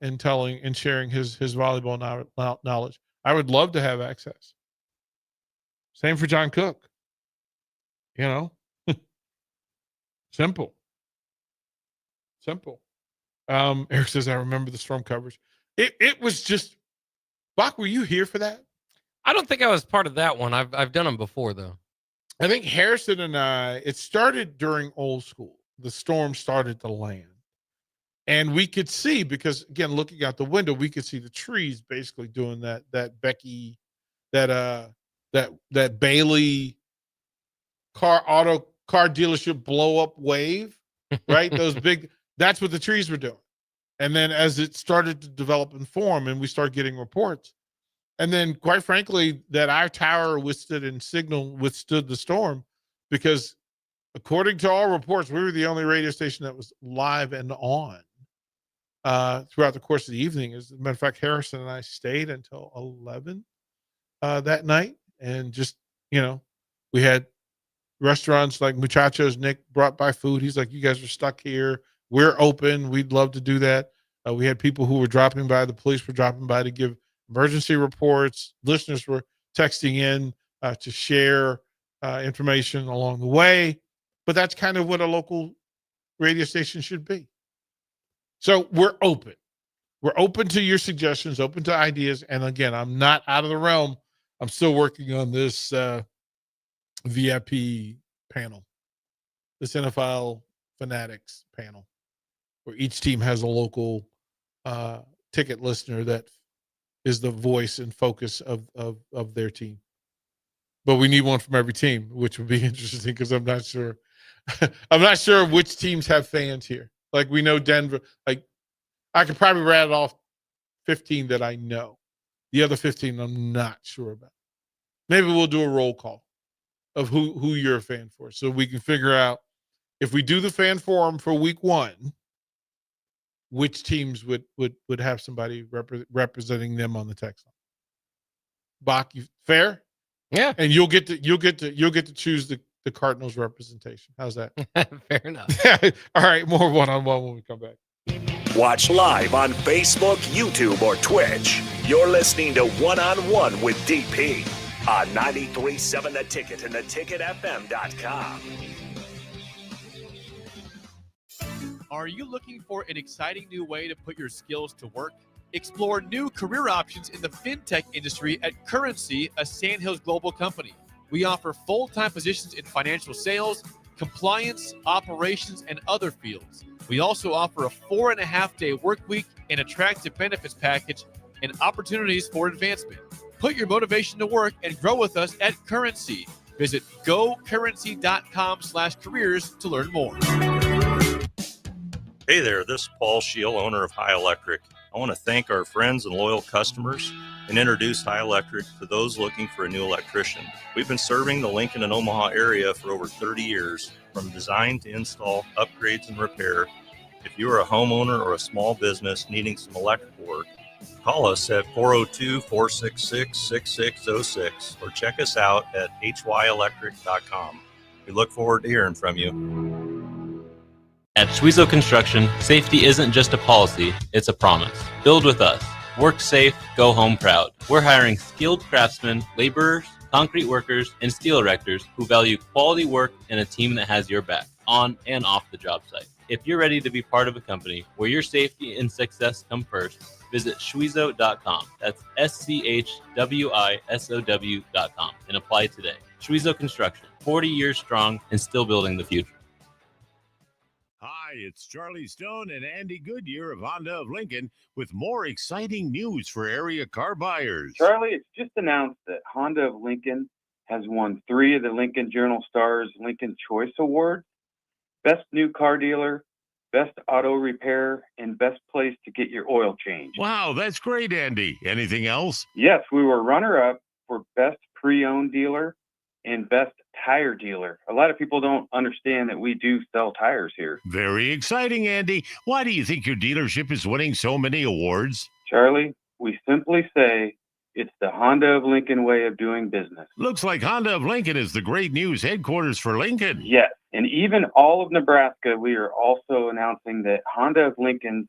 in telling and sharing his volleyball knowledge. I would love to have access. Same for John Cook. You know, simple. Eric says, I remember the Storm coverage. It was just, Bach, were you here for that? I don't think I was part of that one. I've done them before, though. I think Harrison and I, it started during old school. The Storm started to land. And we could see, because again, looking out the window, we could see the trees basically doing that Becky, that Bailey car dealership blow up wave, right? Those big, that's what the trees were doing. And then as it started to develop and form, and we started getting reports, and then quite frankly, that our tower withstood and signal withstood the storm, because according to all reports, we were the only radio station that was live and on throughout the course of the evening. As a matter of fact, Harrison and I stayed until 11 that night. And just, you know, we had restaurants like Muchachos. Nick brought by food. He's like, you guys are stuck here. We're open. We'd love to do that. We had people who were dropping by. The police were dropping by to give emergency reports. Listeners were texting in to share information along the way. But that's kind of what a local radio station should be. So we're open. We're open to your suggestions, open to ideas. And again, I'm not out of the realm. I'm still working on this VIP panel, this NFL Fanatics panel, where each team has a local ticket listener that is the voice and focus of their team. But we need one from every team, which would be interesting, because I'm not sure. I'm not sure which teams have fans here. Like, we know Denver. Like, I could probably rattle off 15 that I know. The other 15 I'm not sure about. Maybe we'll do a roll call of who you're a fan for, so we can figure out, if we do the fan forum for week 1, which teams would have somebody representing them on the text line. Bach, you fair? Yeah. And you'll get to choose the Cardinals representation. How's that? Fair enough. All right, more one-on-one when we come back. Watch live on Facebook, YouTube, or Twitch. You're listening to One-on-One with DP on 93.7 The Ticket and theticketfm.com. Are you looking for an exciting new way to put your skills to work? Explore new career options in the fintech industry at Currency, a Sandhills Global company. We offer full-time positions in financial sales, compliance, operations, and other fields. We also offer a 4.5-day work week, an attractive benefits package, and opportunities for advancement. Put your motivation to work and grow with us at Currency. Visit gocurrency.com/careers to learn more. Hey there, this is Paul Scheel, owner of High Electric. I want to thank our friends and loyal customers and introduce High Electric to those looking for a new electrician. We've been serving the Lincoln and Omaha area for over 30 years, from design to install, upgrades, and repair. If you are a homeowner or a small business needing some electrical work, call us at 402-466-6606 or check us out at hyelectric.com. We look forward to hearing from you. At Schwezo Construction, safety isn't just a policy, it's a promise. Build with us. Work safe, go home proud. We're hiring skilled craftsmen, laborers, concrete workers, and steel erectors who value quality work and a team that has your back, on and off the job site. If you're ready to be part of a company where your safety and success come first, visit Schwezo.com. That's SCHWISOW.com and apply today. Schwezo Construction, 40 years strong and still building the future. Hi, it's Charlie Stone and Andy Goodyear of Honda of Lincoln with more exciting news for area car buyers. Charlie, it's just announced that Honda of Lincoln has won 3 of the Lincoln Journal-Star's Lincoln Choice Awards: Best New Car Dealer, Best Auto Repair, and Best Place to Get Your Oil Changed. Wow, that's great, Andy. Anything else? Yes, we were runner-up for Best Pre-Owned Dealer and Best Tire Dealer. A lot of people don't understand that we do sell tires here. Very exciting, Andy. Why do you think your dealership is winning so many awards? Charlie, we simply say it's the Honda of Lincoln way of doing business. Looks like Honda of Lincoln is the great news headquarters for Lincoln. Yes, and even all of Nebraska, we are also announcing that Honda of Lincoln's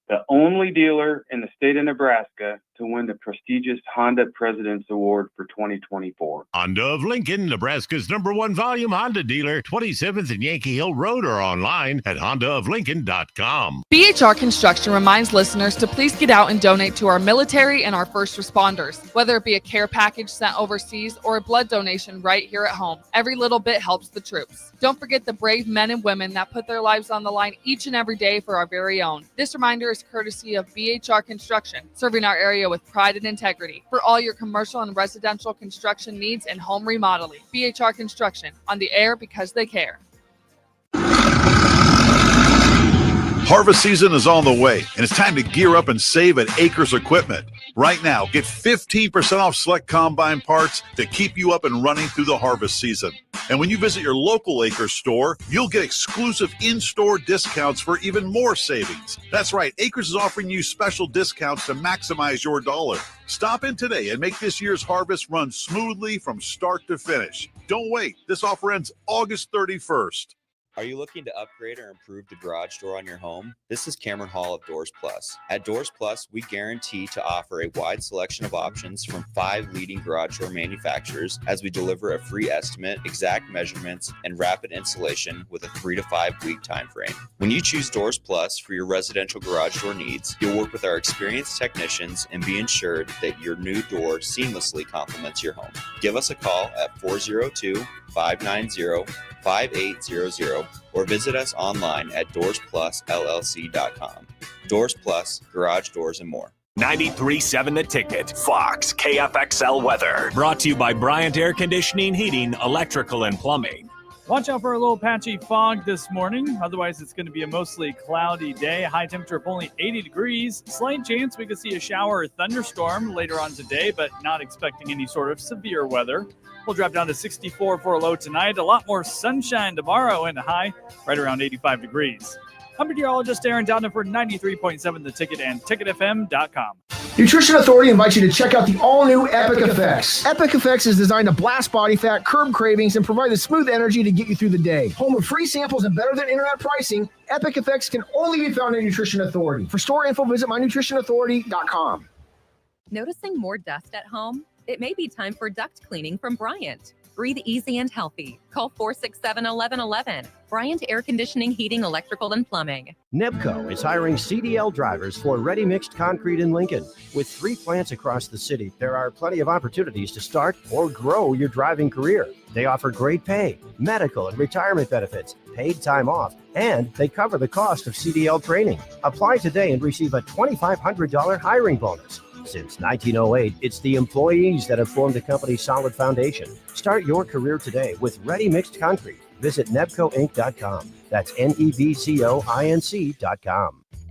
the only dealer in the state of Nebraska to win the prestigious Honda President's Award for 2024. Honda of Lincoln, Nebraska's #1 volume Honda dealer, 27th and Yankee Hill Road, or online at hondaoflincoln.com. BHR Construction reminds listeners to please get out and donate to our military and our first responders, whether it be a care package sent overseas or a blood donation right here at home. Every little bit helps the troops. Don't forget the brave men and women that put their lives on the line each and every day for our very own. This reminder is courtesy of BHR Construction, serving our area with pride and integrity for all your commercial and residential construction needs and home remodeling. BHR Construction, on the air because they care. Harvest season is on the way, and it's time to gear up and save at Acres Equipment. Right now, get 15% off select combine parts to keep you up and running through the harvest season. And when you visit your local Acres store, you'll get exclusive in-store discounts for even more savings. That's right, Acres is offering you special discounts to maximize your dollar. Stop in today and make this year's harvest run smoothly from start to finish. Don't wait. This offer ends August 31st. Are you looking to upgrade or improve the garage door on your home? This is Cameron Hall of Doors Plus. At Doors Plus, we guarantee to offer a wide selection of options from 5 leading garage door manufacturers as we deliver a free estimate, exact measurements, and rapid installation with a 3 to 5 week time frame. When you choose Doors Plus for your residential garage door needs, you'll work with our experienced technicians and be ensured that your new door seamlessly complements your home. Give us a call at 402-590-5800 or visit us online at DoorsPlusLLC.com. Doors Plus, garage doors, and more. 93.7 The Ticket, Fox, KFXL weather. Brought to you by Bryant Air Conditioning, Heating, Electrical, and Plumbing. Watch out for a little patchy fog this morning. Otherwise, it's going to be a mostly cloudy day. High temperature of only 80 degrees. Slight chance we could see a shower or thunderstorm later on today, but not expecting any sort of severe weather. We'll drop down to 64 for a low tonight. A lot more sunshine tomorrow and a high right around 85 degrees. I'm meteorologist Aaron Dowden for 93.7 The Ticket and TicketFM.com. Nutrition Authority invites you to check out the all-new Epic Effects. Epic Effects is designed to blast body fat, curb cravings, and provide the smooth energy to get you through the day. Home of free samples and better than internet pricing, Epic Effects can only be found at Nutrition Authority. For store info, visit mynutritionauthority.com. Noticing more dust at home? It may be time for duct cleaning from Bryant. Breathe easy and healthy. Call 467-1111. Bryant Air Conditioning, Heating, Electrical, and Plumbing. Nebco is hiring CDL drivers for ready-mixed concrete in Lincoln. With 3 plants across the city, there are plenty of opportunities to start or grow your driving career. They offer great pay, medical and retirement benefits, paid time off, and they cover the cost of CDL training. Apply today and receive a $2,500 hiring bonus. Since 1908, it's the employees that have formed the company's solid foundation. Start your career today with Ready Mixed Concrete. Visit nebcoinc.com. That's NEBCOINC.com.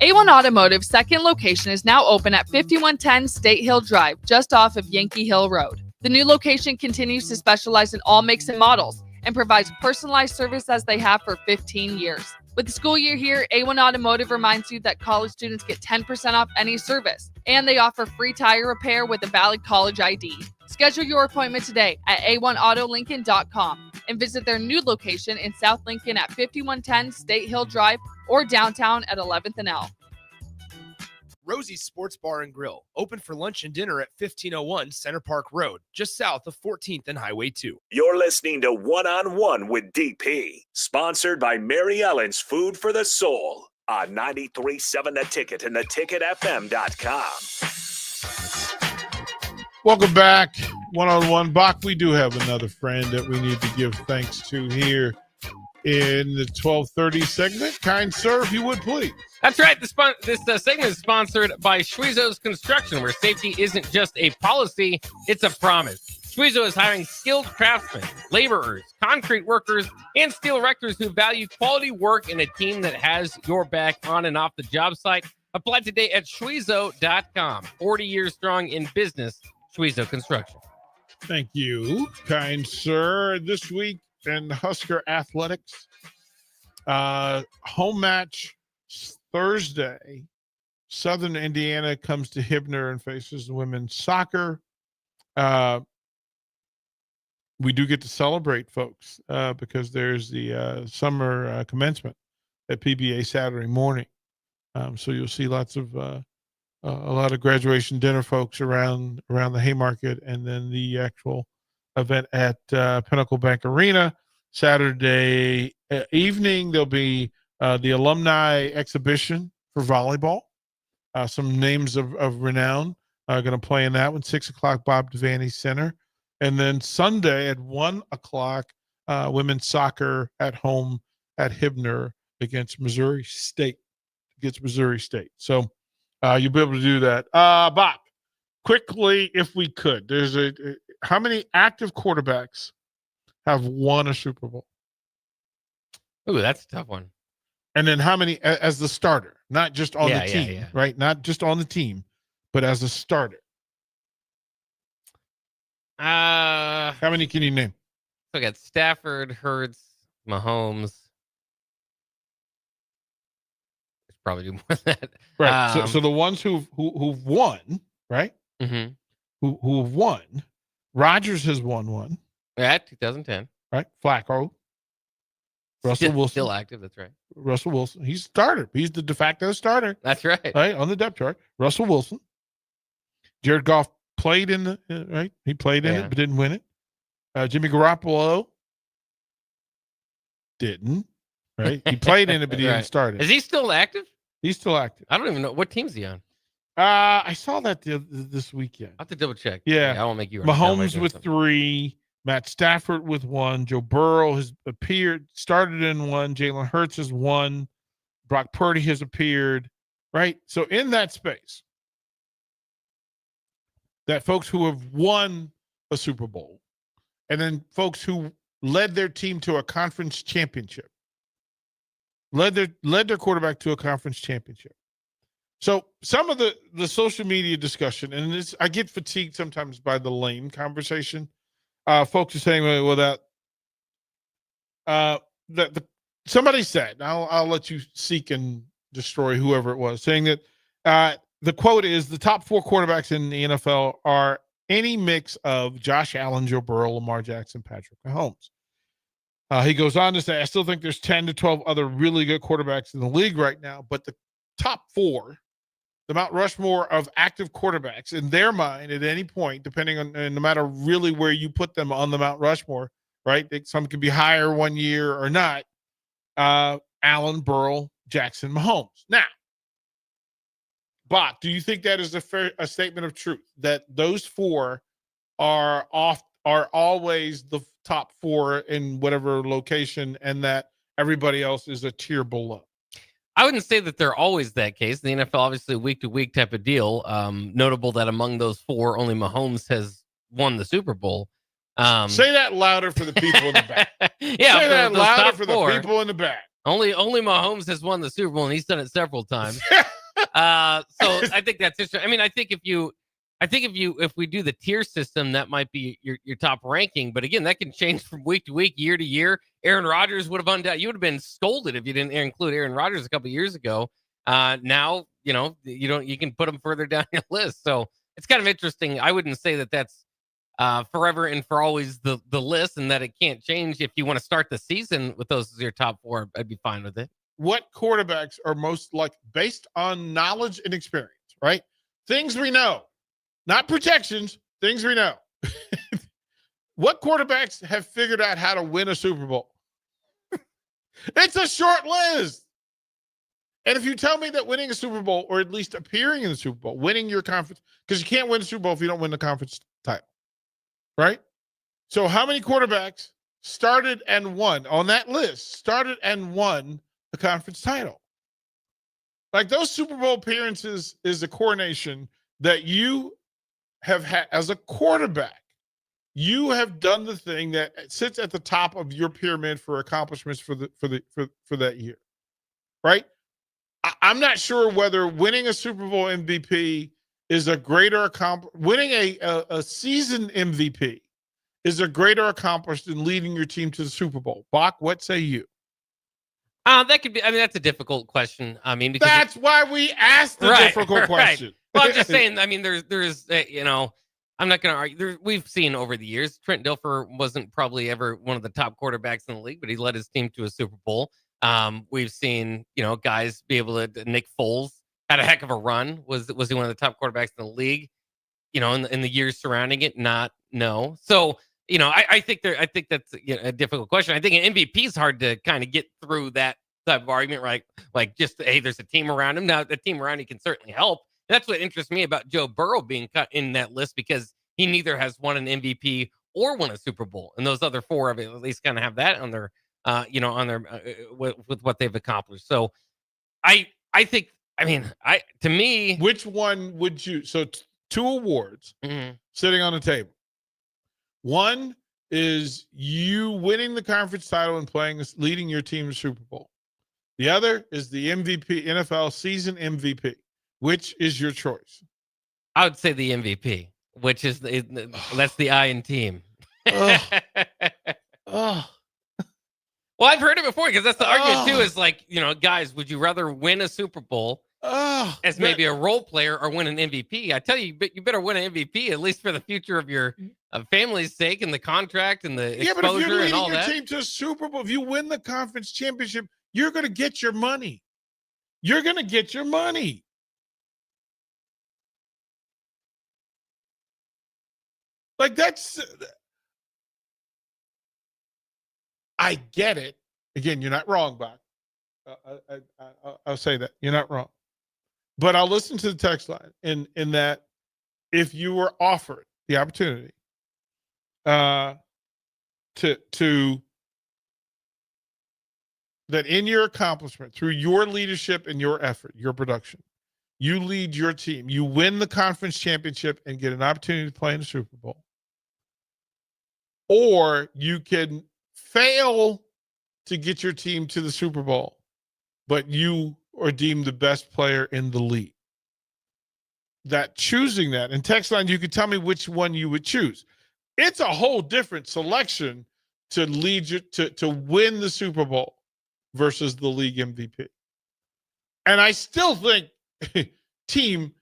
A1 Automotive's second location is now open at 5110 State Hill Drive, just off of Yankee Hill Road. The new location continues to specialize in all makes and models and provides personalized service as they have for 15 years. With the school year here, A1 Automotive reminds you that college students get 10% off any service, and they offer free tire repair with a valid college ID. Schedule your appointment today at a1autolincoln.com and visit their new location in South Lincoln at 5110 State Hill Drive or downtown at 11th and L. Rosie's Sports Bar and Grill, open for lunch and dinner at 1501 Center Park Road, just south of 14th and Highway 2. You're listening to One on One with DP, sponsored by Mary Ellen's Food for the Soul on 93.7 The Ticket and theticketfm.com. Welcome back. One-on-one. Bach, we do have another friend that we need to give thanks to here in the 1230 segment. Kind sir, if you would, please. That's right. This segment is sponsored by Schweizos Construction, where safety isn't just a policy, it's a promise. Schweizo is hiring skilled craftsmen, laborers, concrete workers, and steel erectors who value quality work in a team that has your back on and off the job site. Apply today at Schweizo.com. 40 years strong in business, Schweizo Construction. Thank you, kind sir. This week in Husker Athletics, home match Thursday, Southern Indiana comes to Hibner and faces women's soccer. We do get to celebrate, folks, because there's the summer commencement at PBA Saturday morning. So you'll see lots of a lot of graduation dinner folks around the Haymarket, and then the actual event at Pinnacle Bank Arena Saturday evening. There'll be the alumni exhibition for volleyball. Some names of renown are going to play in that one. 6 o'clock, Bob Devaney Center. And then Sunday at 1 o'clock, women's soccer at home at Hibner against Missouri State. So you'll be able to do that. Bob, quickly, if we could, there's how many active quarterbacks have won a Super Bowl? Ooh, that's a tough one. And then how many as the starter, not just on the team, right? Not just on the team, but as a starter. How many can you name? So I got Stafford, Hurts, Mahomes. There's probably do more than that. Right. So the ones who've won, right? Mm-hmm. Who've won. Rodgers has won one. Yeah, 2010. Right. Flacco. Russell Wilson. Still active, that's right. Russell Wilson. He's a starter. He's the de facto starter. That's right. Right, on the depth chart. Russell Wilson. Jared Goff played in the, right? He played in it, but didn't win it. Jimmy Garoppolo didn't, right? He played in it, but he didn't start it. Is he still active? He's still active. I don't even know. What team's he on? I saw that this weekend. I'll have to double check. Yeah. I won't make you. Mahomes with 3. Matt Stafford with 1. Joe Burrow has started in 1. Jalen Hurts has 1. Brock Purdy has appeared, right? So in that space, that folks who have won a Super Bowl, and then folks who led their team to a conference championship, led their quarterback to a conference championship. So some of the social media discussion, and this, I get fatigued sometimes by the lame conversation. Folks are saying, well, somebody said, I'll let you seek and destroy whoever it was, saying that the quote is, the top 4 quarterbacks in the NFL are any mix of Josh Allen, Joe Burrow, Lamar Jackson, Patrick Mahomes. He goes on to say, I still think there's 10 to 12 other really good quarterbacks in the league right now, but the top 4, the Mount Rushmore of active quarterbacks in their mind at any point, depending on, and no matter really where you put them on the Mount Rushmore, right? Some could be higher one year or not. Allen, Burrow, Jackson, Mahomes. Now, Bach, do you think that is a statement of truth, that those 4 are always the top 4 in whatever location, and that everybody else is a tier below? I wouldn't say that they're always that case. The NFL, obviously, week to week type of deal. Notable that among those 4, only Mahomes has won the Super Bowl. Say that louder for the people in the back. Yeah, say that louder for 4, the people in the back. Only Mahomes has won the Super Bowl, and he's done it several times. So I think that's interesting. I mean, I think if we do the tier system, that might be your top ranking. But again, that can change from week to week, year to year. Aaron Rodgers would have you would have been scolded if you didn't include Aaron Rodgers a couple of years ago. Now, you can put him further down your list. So it's kind of interesting. I wouldn't say that that's forever and for always the list, and that it can't change. If you want to start the season with those as your top 4, I'd be fine with it. What quarterbacks are most like based on knowledge and experience, right? Things we know, not projections, things we know. What quarterbacks have figured out how to win a Super Bowl? It's a short list. And if you tell me that winning a Super Bowl, or at least appearing in the Super Bowl, winning your conference, because you can't win the Super Bowl if you don't win the conference title, right? So how many quarterbacks started and won on that list, started and won the conference title? Like, those Super Bowl appearances is a coronation that you have had as a quarterback. You have done the thing that sits at the top of your pyramid for accomplishments for that year, right? I'm not sure whether winning a Super Bowl MVP is a greater accomplishment. Winning a season MVP is a greater accomplishment than leading your team to the Super Bowl. Bach, what say you? That could be. I mean, that's a difficult question. I mean, because that's why we asked the difficult question. Right. Well, I'm just saying. I mean, there's I'm not going to argue. We've seen over the years, Trent Dilfer wasn't probably ever one of the top quarterbacks in the league, but he led his team to a Super Bowl. We've seen, guys be able to. Nick Foles had a heck of a run. Was he one of the top quarterbacks in the league? In the years surrounding it, no. So, I think that's a difficult question. I think an MVP is hard to kind of get through that type of argument, right? Like, just, hey, there's a team around him. Now, the team around him can certainly help. That's what interests me about Joe Burrow being cut in that list, because he neither has won an MVP or won a Super Bowl, and those other 4 have at least kind of have that on their, with what they've accomplished. So, I think, to me, which one would you? So 2 awards sitting on the table. One is you winning the conference title and leading your team to Super Bowl. The other is the MVP, NFL season MVP. Which is your choice? I would say the MVP, which is that's the I in team. Well, I've heard it before, because that's the argument too. Is like, guys, would you rather win a Super Bowl as maybe a role player or win an MVP? I tell you, you better win an MVP, at least for the future of your family's sake, and the contract and the exposure, but if you're leading and all your that. Team to a Super Bowl, if you win the conference championship, you're going to get your money. You're going to get your money. Like, I get it. Again, you're not wrong, Bob. I'll say that. You're not wrong. But I'll listen to the text line in that if you were offered the opportunity to that in your accomplishment, through your leadership and your effort, your production, you lead your team, you win the conference championship and get an opportunity to play in the Super Bowl. Or you can fail to get your team to the Super Bowl, but you are deemed the best player in the league. That choosing that, and text line, you can tell me which one you would choose. It's a whole different selection to lead you to win the Super Bowl versus the league MVP. And I still think team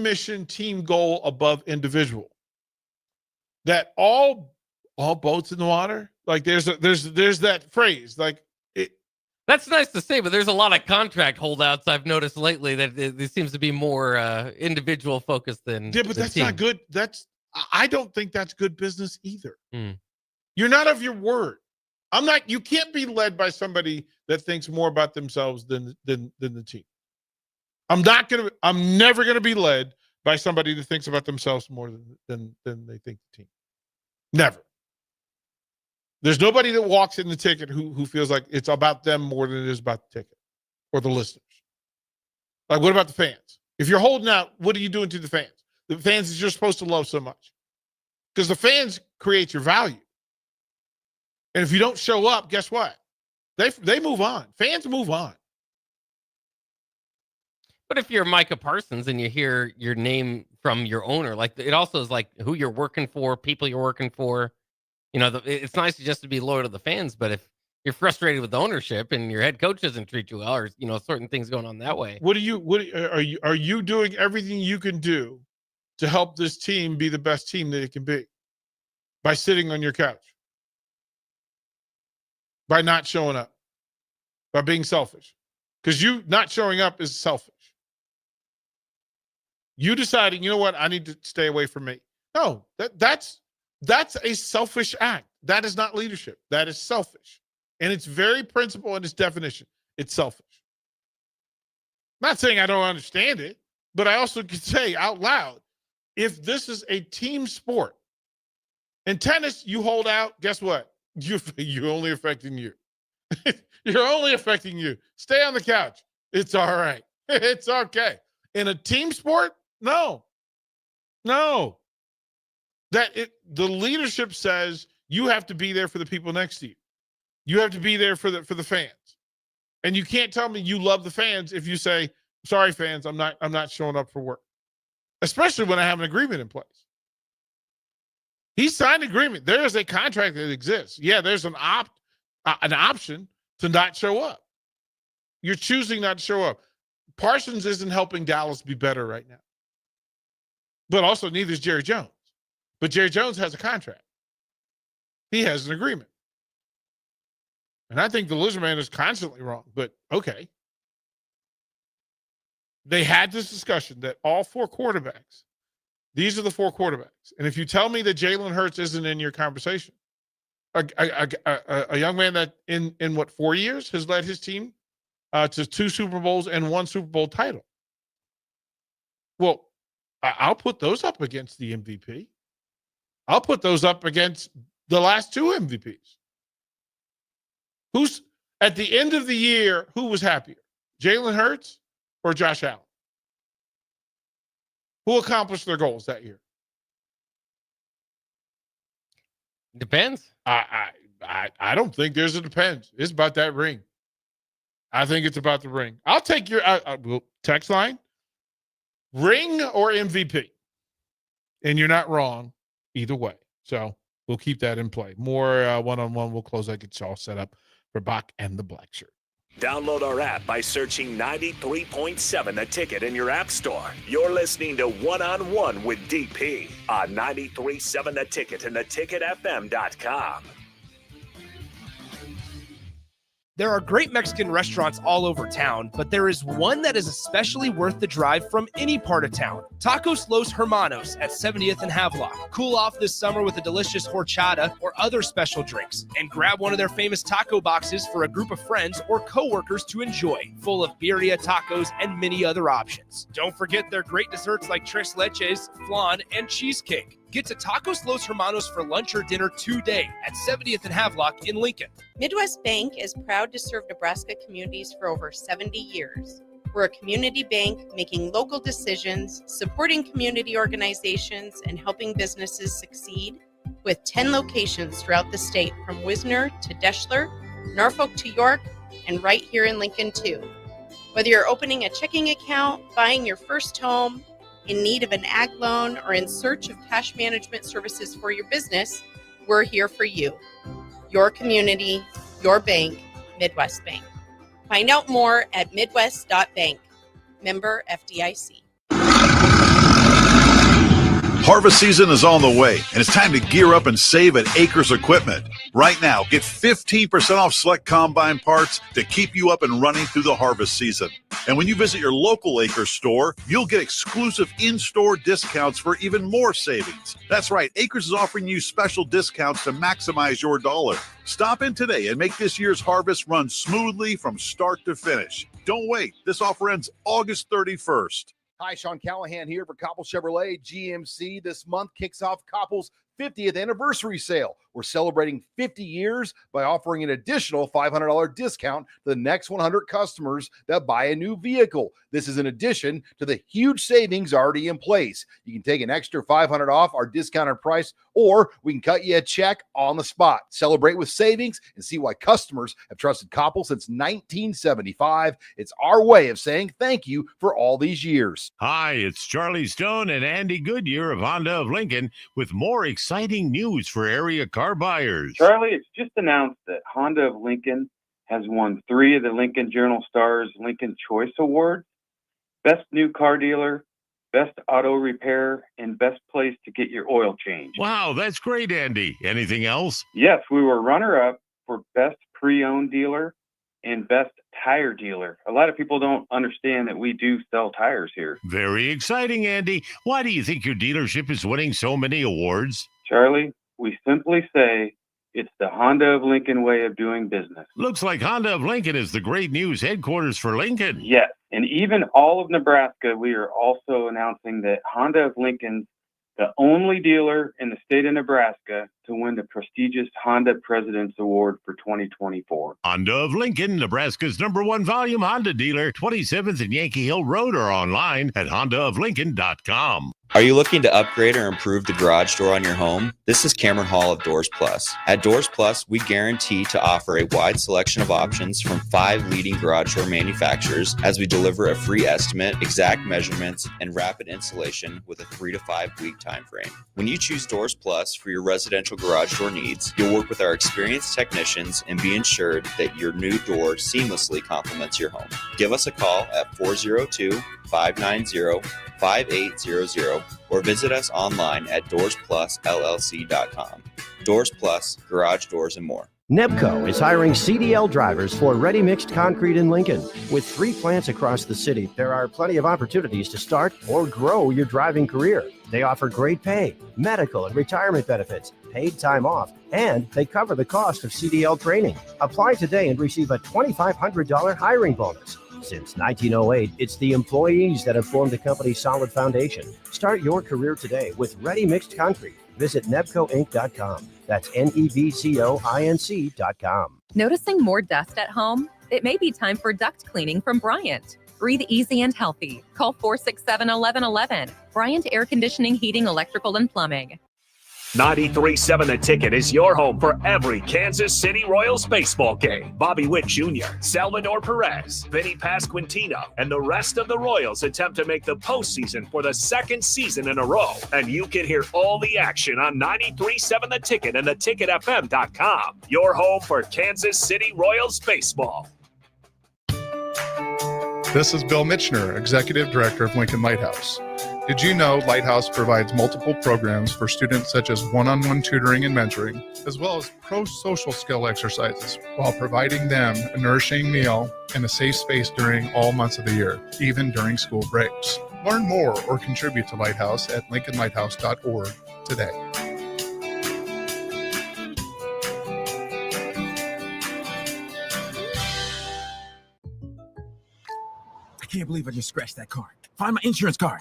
mission, team goal above individual. That all boats in the water. Like there's that phrase. Like that's nice to say, but there's a lot of contract holdouts I've noticed lately that it seems to be more individual focused than but that's team. Not good. I don't think that's good business either. You're not of your word. You can't be led by somebody that thinks more about themselves than the team. I'm never gonna be led by somebody that thinks about themselves more than they think the team. Never. There's nobody that walks in the ticket who feels like it's about them more than it is about the ticket. or the listeners? Like, what about the fans? If you're holding out, what are you doing to the fans? The fans that you're supposed to love so much. Because the fans create your value. And if you don't show up, guess what? They move on. Fans move on. But if you're Micah Parsons and you hear your name from your owner, like it also is like who you're working for, people you're working for. You know, it's nice just to be loyal to the fans, but if you're frustrated with ownership and your head coach doesn't treat you well, or certain things going on that way. Are you doing everything you can do to help this team be the best team that it can be? By sitting on your couch, by not showing up, by being selfish. Because you not showing up is selfish. You deciding, you know what, I need to stay away from me. No, that's a selfish act. That is not leadership. That is selfish. And it's very principle in its definition. It's selfish. I'm not saying I don't understand it, but I also can say out loud, if this is a team sport, in tennis, you hold out, guess what? You're only affecting you. You're only affecting you. Stay on the couch. It's all right. It's okay. In a team sport, no. The leadership says you have to be there for the people next to you. You have to be there for the fans. And you can't tell me you love the fans if you say, sorry, fans, I'm not showing up for work. Especially when I have an agreement in place. He signed an agreement. There is a contract that exists. Yeah, there's an option to not show up. You're choosing not to show up. Parsons isn't helping Dallas be better right now. But also neither is Jerry Jones. But Jerry Jones has a contract. He has an agreement. And I think the Lizard Man is constantly wrong, but okay. They had this discussion that all four quarterbacks, these are the four quarterbacks. And if you tell me that Jalen Hurts isn't in your conversation, a young man that in 4 years has led his team to 2 Super Bowls and 1 Super Bowl title. Well, I'll put those up against the MVP. I'll put those up against the last 2 MVPs. Who's at the end of the year, who was happier? Jalen Hurts or Josh Allen? Who accomplished their goals that year? Depends. I don't think there's a depends. It's about that ring. I think it's about the ring. I'll take your text line. Ring or MVP. And you're not wrong either way. So we'll keep that in play. More one-on-one. We'll close that. Get you all set up for Bach and the Black Shirt. Download our app by searching 93.7 The Ticket in your app store. You're listening to One-on-One with DP on 93.7 The Ticket and theticketfm.com. There are great Mexican restaurants all over town, but there is one that is especially worth the drive from any part of town. Tacos Los Hermanos at 70th and Havelock. Cool off this summer with a delicious horchata or other special drinks. And grab one of their famous taco boxes for a group of friends or coworkers to enjoy, full of birria tacos and many other options. Don't forget their great desserts like tres leches, flan, and cheesecake. Get to Tacos Los Hermanos for lunch or dinner today at 70th and Havelock in Lincoln. Midwest Bank is proud to serve Nebraska communities for over 70 years. We're a community bank making local decisions, supporting community organizations, and helping businesses succeed with 10 locations throughout the state from Wisner to Deschler, Norfolk to York, and right here in Lincoln too. Whether you're opening a checking account, buying your first home, in need of an ag loan, or in search of cash management services for your business, we're here for you. Your community, your bank, Midwest Bank. Find out more at midwest.bank. Member FDIC. Harvest season is on the way, and it's time to gear up and save at Acres Equipment. Right now, get 15% off select combine parts to keep you up and running through the harvest season. And when you visit your local Acres store, you'll get exclusive in-store discounts for even more savings. That's right, Acres is offering you special discounts to maximize your dollar. Stop in today and make this year's harvest run smoothly from start to finish. Don't wait. This offer ends August 31st. Hi, Sean Callahan here for Copple Chevrolet GMC. This month kicks off Copple's 50th anniversary sale. We're celebrating 50 years by offering an additional $500 discount to the next 100 customers that buy a new vehicle. This is in addition to the huge savings already in place. You can take an extra $500 off our discounted price, or we can cut you a check on the spot. Celebrate with savings and see why customers have trusted Koppel since 1975. It's our way of saying thank you for all these years. Hi, it's Charlie Stone and Andy Goodyear of Honda of Lincoln with more exciting news for area car buyers. Charlie, it's just announced that Honda of Lincoln has won 3 of the Lincoln Journal-Star's Lincoln Choice Awards: Best New Car Dealer, Best Auto Repair, and Best Place to Get Your Oil Changed. Wow, that's great, Andy. Anything else? Yes, we were runner-up for Best Pre-Owned Dealer and Best Tire Dealer. A lot of people don't understand that we do sell tires here. Very exciting, Andy. Why do you think your dealership is winning so many awards? Charlie, we simply say it's the Honda of Lincoln way of doing business. Looks like Honda of Lincoln is the great news headquarters for Lincoln. Yes, and even all of Nebraska, we are also announcing that Honda of Lincoln's the only dealer in the state of Nebraska to win the prestigious Honda President's Award for 2024. Honda of Lincoln, Nebraska's #1 volume Honda dealer, 27th and Yankee Hill Road, or online at hondaoflincoln.com. Are you looking to upgrade or improve the garage door on your home? This is Cameron Hall of Doors Plus. At Doors Plus, we guarantee to offer a wide selection of options from 5 leading garage door manufacturers as we deliver a free estimate, exact measurements, and rapid installation with a 3 to 5 week time frame. When you choose Doors Plus for your residential garage door needs, you'll work with our experienced technicians and be ensured that your new door seamlessly complements your home. Give us a call at 402-590-5800 or visit us online at DoorsPlusLLC.com. Doors Plus, garage doors, and more. Nebco is hiring CDL drivers for ready mixed concrete in Lincoln. With 3 plants across the city, there are plenty of opportunities to start or grow your driving career. They offer great pay, medical and retirement benefits, paid time off, and they cover the cost of CDL training. Apply today and receive a $2,500 hiring bonus. Since 1908, it's the employees that have formed the company's solid foundation. Start your career today with Ready Mixed Concrete. Visit nebcoinc.com. That's NEBCOINC.com. Noticing more dust at home? It may be time for duct cleaning from Bryant. Breathe easy and healthy. Call 467-1111. Bryant Air Conditioning, Heating, Electrical, and Plumbing. 93.7 The Ticket is your home for every Kansas City Royals baseball game. Bobby Witt Jr., Salvador Perez, Vinny Pasquantino, and the rest of the Royals attempt to make the postseason for the 2nd season in a row. And you can hear all the action on 93.7 The Ticket and theticketfm.com. Your home for Kansas City Royals baseball. This is Bill Mitchner, Executive Director of Lincoln Lighthouse. Did you know Lighthouse provides multiple programs for students such as one-on-one tutoring and mentoring, as well as pro-social skill exercises, while providing them a nourishing meal and a safe space during all months of the year, even during school breaks? Learn more or contribute to Lighthouse at lincolnlighthouse.org today. I can't believe I just scratched that card. Find my insurance card.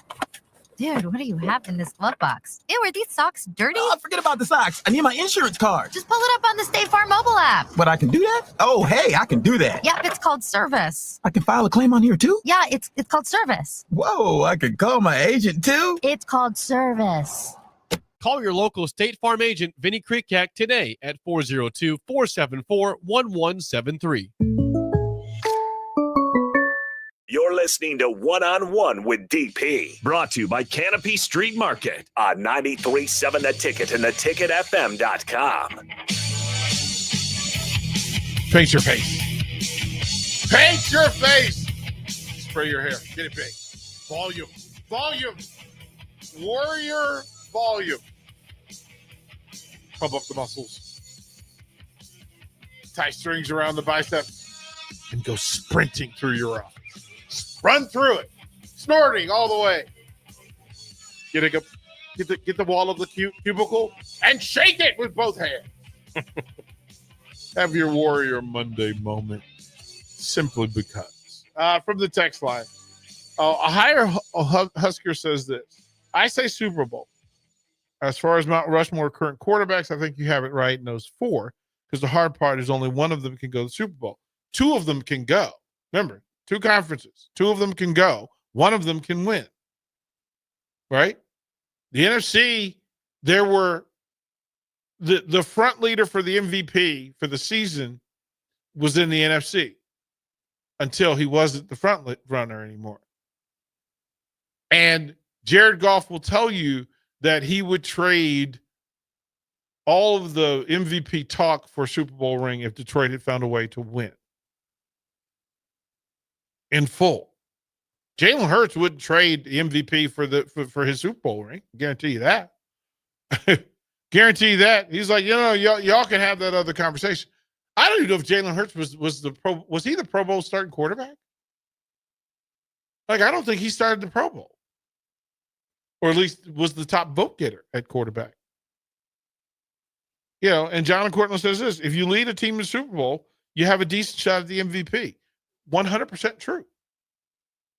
Dude, what do you have in this glove box? Ew, are these socks dirty? Oh, forget about the socks. I need my insurance card. Just pull it up on the State Farm mobile app. But I can do that? Oh, hey, I can do that. Yep, it's called service. I can file a claim on here too? Yeah, it's called service. Whoa, I can call my agent too? It's called service. Call your local State Farm agent, Vinny Krikak, today at 402-474-1173. You're listening to One-on-One with DP, brought to you by Canopy Street Market on 93.7 The Ticket and theticketfm.com. Paint your face. Paint your face. Spray your hair. Get it big. Volume. Warrior volume. Pump up the muscles. Tie strings around the bicep and go sprinting through your office. Run through it, snorting all the way. Get the wall of the cubicle and shake it with both hands. Have your Warrior Monday moment, simply because. From the text line, a higher Husker says this. I say Super Bowl. As far as Mount Rushmore current quarterbacks, I think you have it right in those 4, because the hard part is only one of them can go to the Super Bowl. 2 of them can go. Remember, 2 conferences. 2 of them can go. 1 of them can win. Right? The NFC, there were the front leader for the MVP for the season was in the NFC until he wasn't the front runner anymore. And Jared Goff will tell you that he would trade all of the MVP talk for Super Bowl ring if Detroit had found a way to win in full. Jalen Hurts wouldn't trade the MVP for his Super Bowl ring. Guarantee you that. Guarantee you that. He's like, y'all can have that other conversation. I don't even know if Jalen Hurts was he the Pro Bowl starting quarterback? Like, I don't think he started the Pro Bowl. Or at least was the top vote getter at quarterback. And John Cortland says this: if you lead a team to the Super Bowl, you have a decent shot at the MVP. 100% true.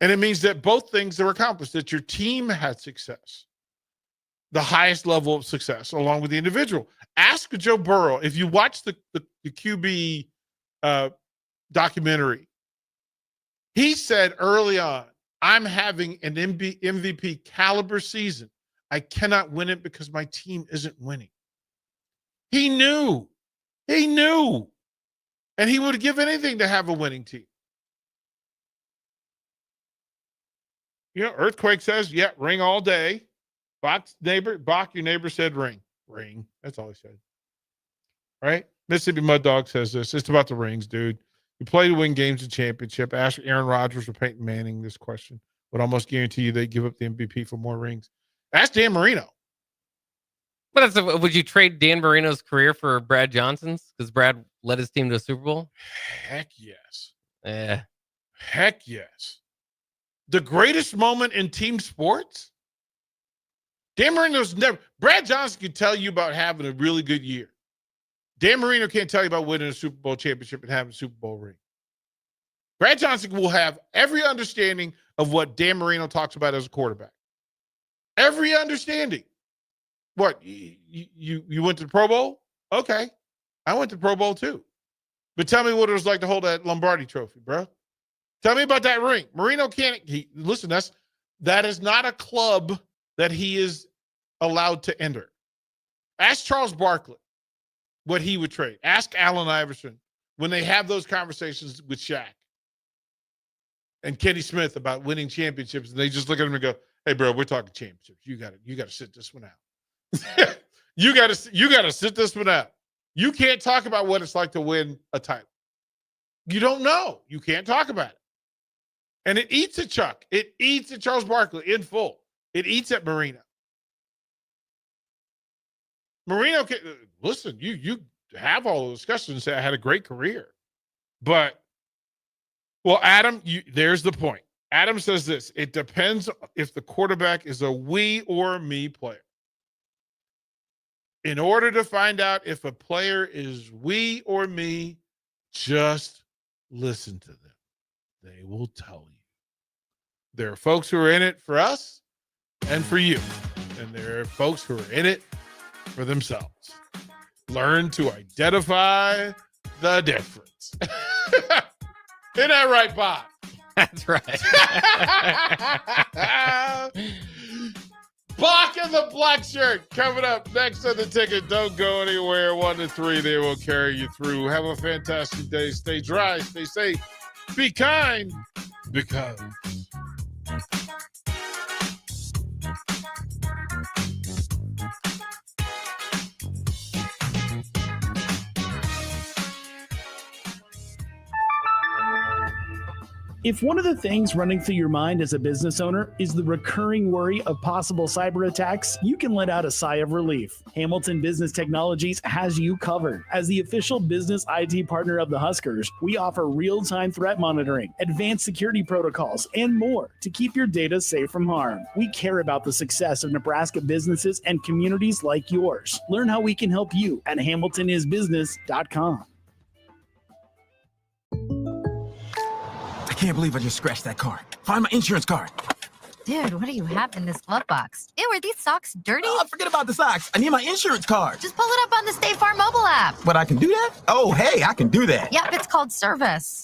And it means that both things are accomplished, that your team had success, the highest level of success, along with the individual. Ask Joe Burrow, if you watch the QB documentary, he said early on, I'm having an MVP caliber season. I cannot win it because my team isn't winning. He knew. And he would give anything to have a winning team. Earthquake says, yeah, ring all day. Bach, your neighbor said ring. Ring. That's all he said. Right? Mississippi Mud Dog says this. It's about the rings, dude. You play to win games and championship. Ask Aaron Rodgers or Peyton Manning this question. Would almost guarantee you they give up the MVP for more rings. Ask Dan Marino. But would you trade Dan Marino's career for Brad Johnson's? Because Brad led his team to a Super Bowl? Heck yes. Yeah. Heck yes. The greatest moment in team sports? Dan Marino's never. Brad Johnson can tell you about having a really good year. Dan Marino can't tell you about winning a Super Bowl championship and having a Super Bowl ring. Brad Johnson will have every understanding of what Dan Marino talks about as a quarterback. Every understanding. What, you went to the Pro Bowl? Okay. I went to the Pro Bowl too. But tell me what it was like to hold that Lombardi trophy, bro. Tell me about that ring. Marino can't. Listen, that is not a club that he is allowed to enter. Ask Charles Barkley what he would trade. Ask Allen Iverson when they have those conversations with Shaq and Kenny Smith about winning championships, and they just look at him and go, "Hey, bro, we're talking championships. You got to sit this one out. you got to sit this one out. You can't talk about what it's like to win a title. You don't know. You can't talk about it. And it eats at Chuck. It eats at Charles Barkley in full. It eats at Marino. Marino can listen. You have all the discussions. Say I had a great career, but Adam, there's the point. Adam says this: it depends if the quarterback is a we or me player. In order to find out if a player is we or me, just listen to them. They will tell you. There are folks who are in it for us and for you, and there are folks who are in it for themselves. Learn to identify the difference. Isn't that right, Bob? That's right. Bach in the black shirt coming up next on the ticket. Don't go anywhere. 1 to 3, they will carry you through. Have a fantastic day. Stay dry, stay safe, be kind, because if one of the things running through your mind as a business owner is the recurring worry of possible cyber attacks, you can let out a sigh of relief. Hamilton Business Technologies has you covered. As the official business IT partner of the Huskers, we offer real-time threat monitoring, advanced security protocols, and more to keep your data safe from harm. We care about the success of Nebraska businesses and communities like yours. Learn how we can help you at hamiltonisbusiness.com. I can't believe I just scratched that card. Find my insurance card. Dude, what do you have in this glove box? Ew, are these socks dirty? Oh, forget about the socks. I need my insurance card. Just pull it up on the State Farm mobile app. But I can do that? Oh, hey, I can do that. Yep, it's called Service.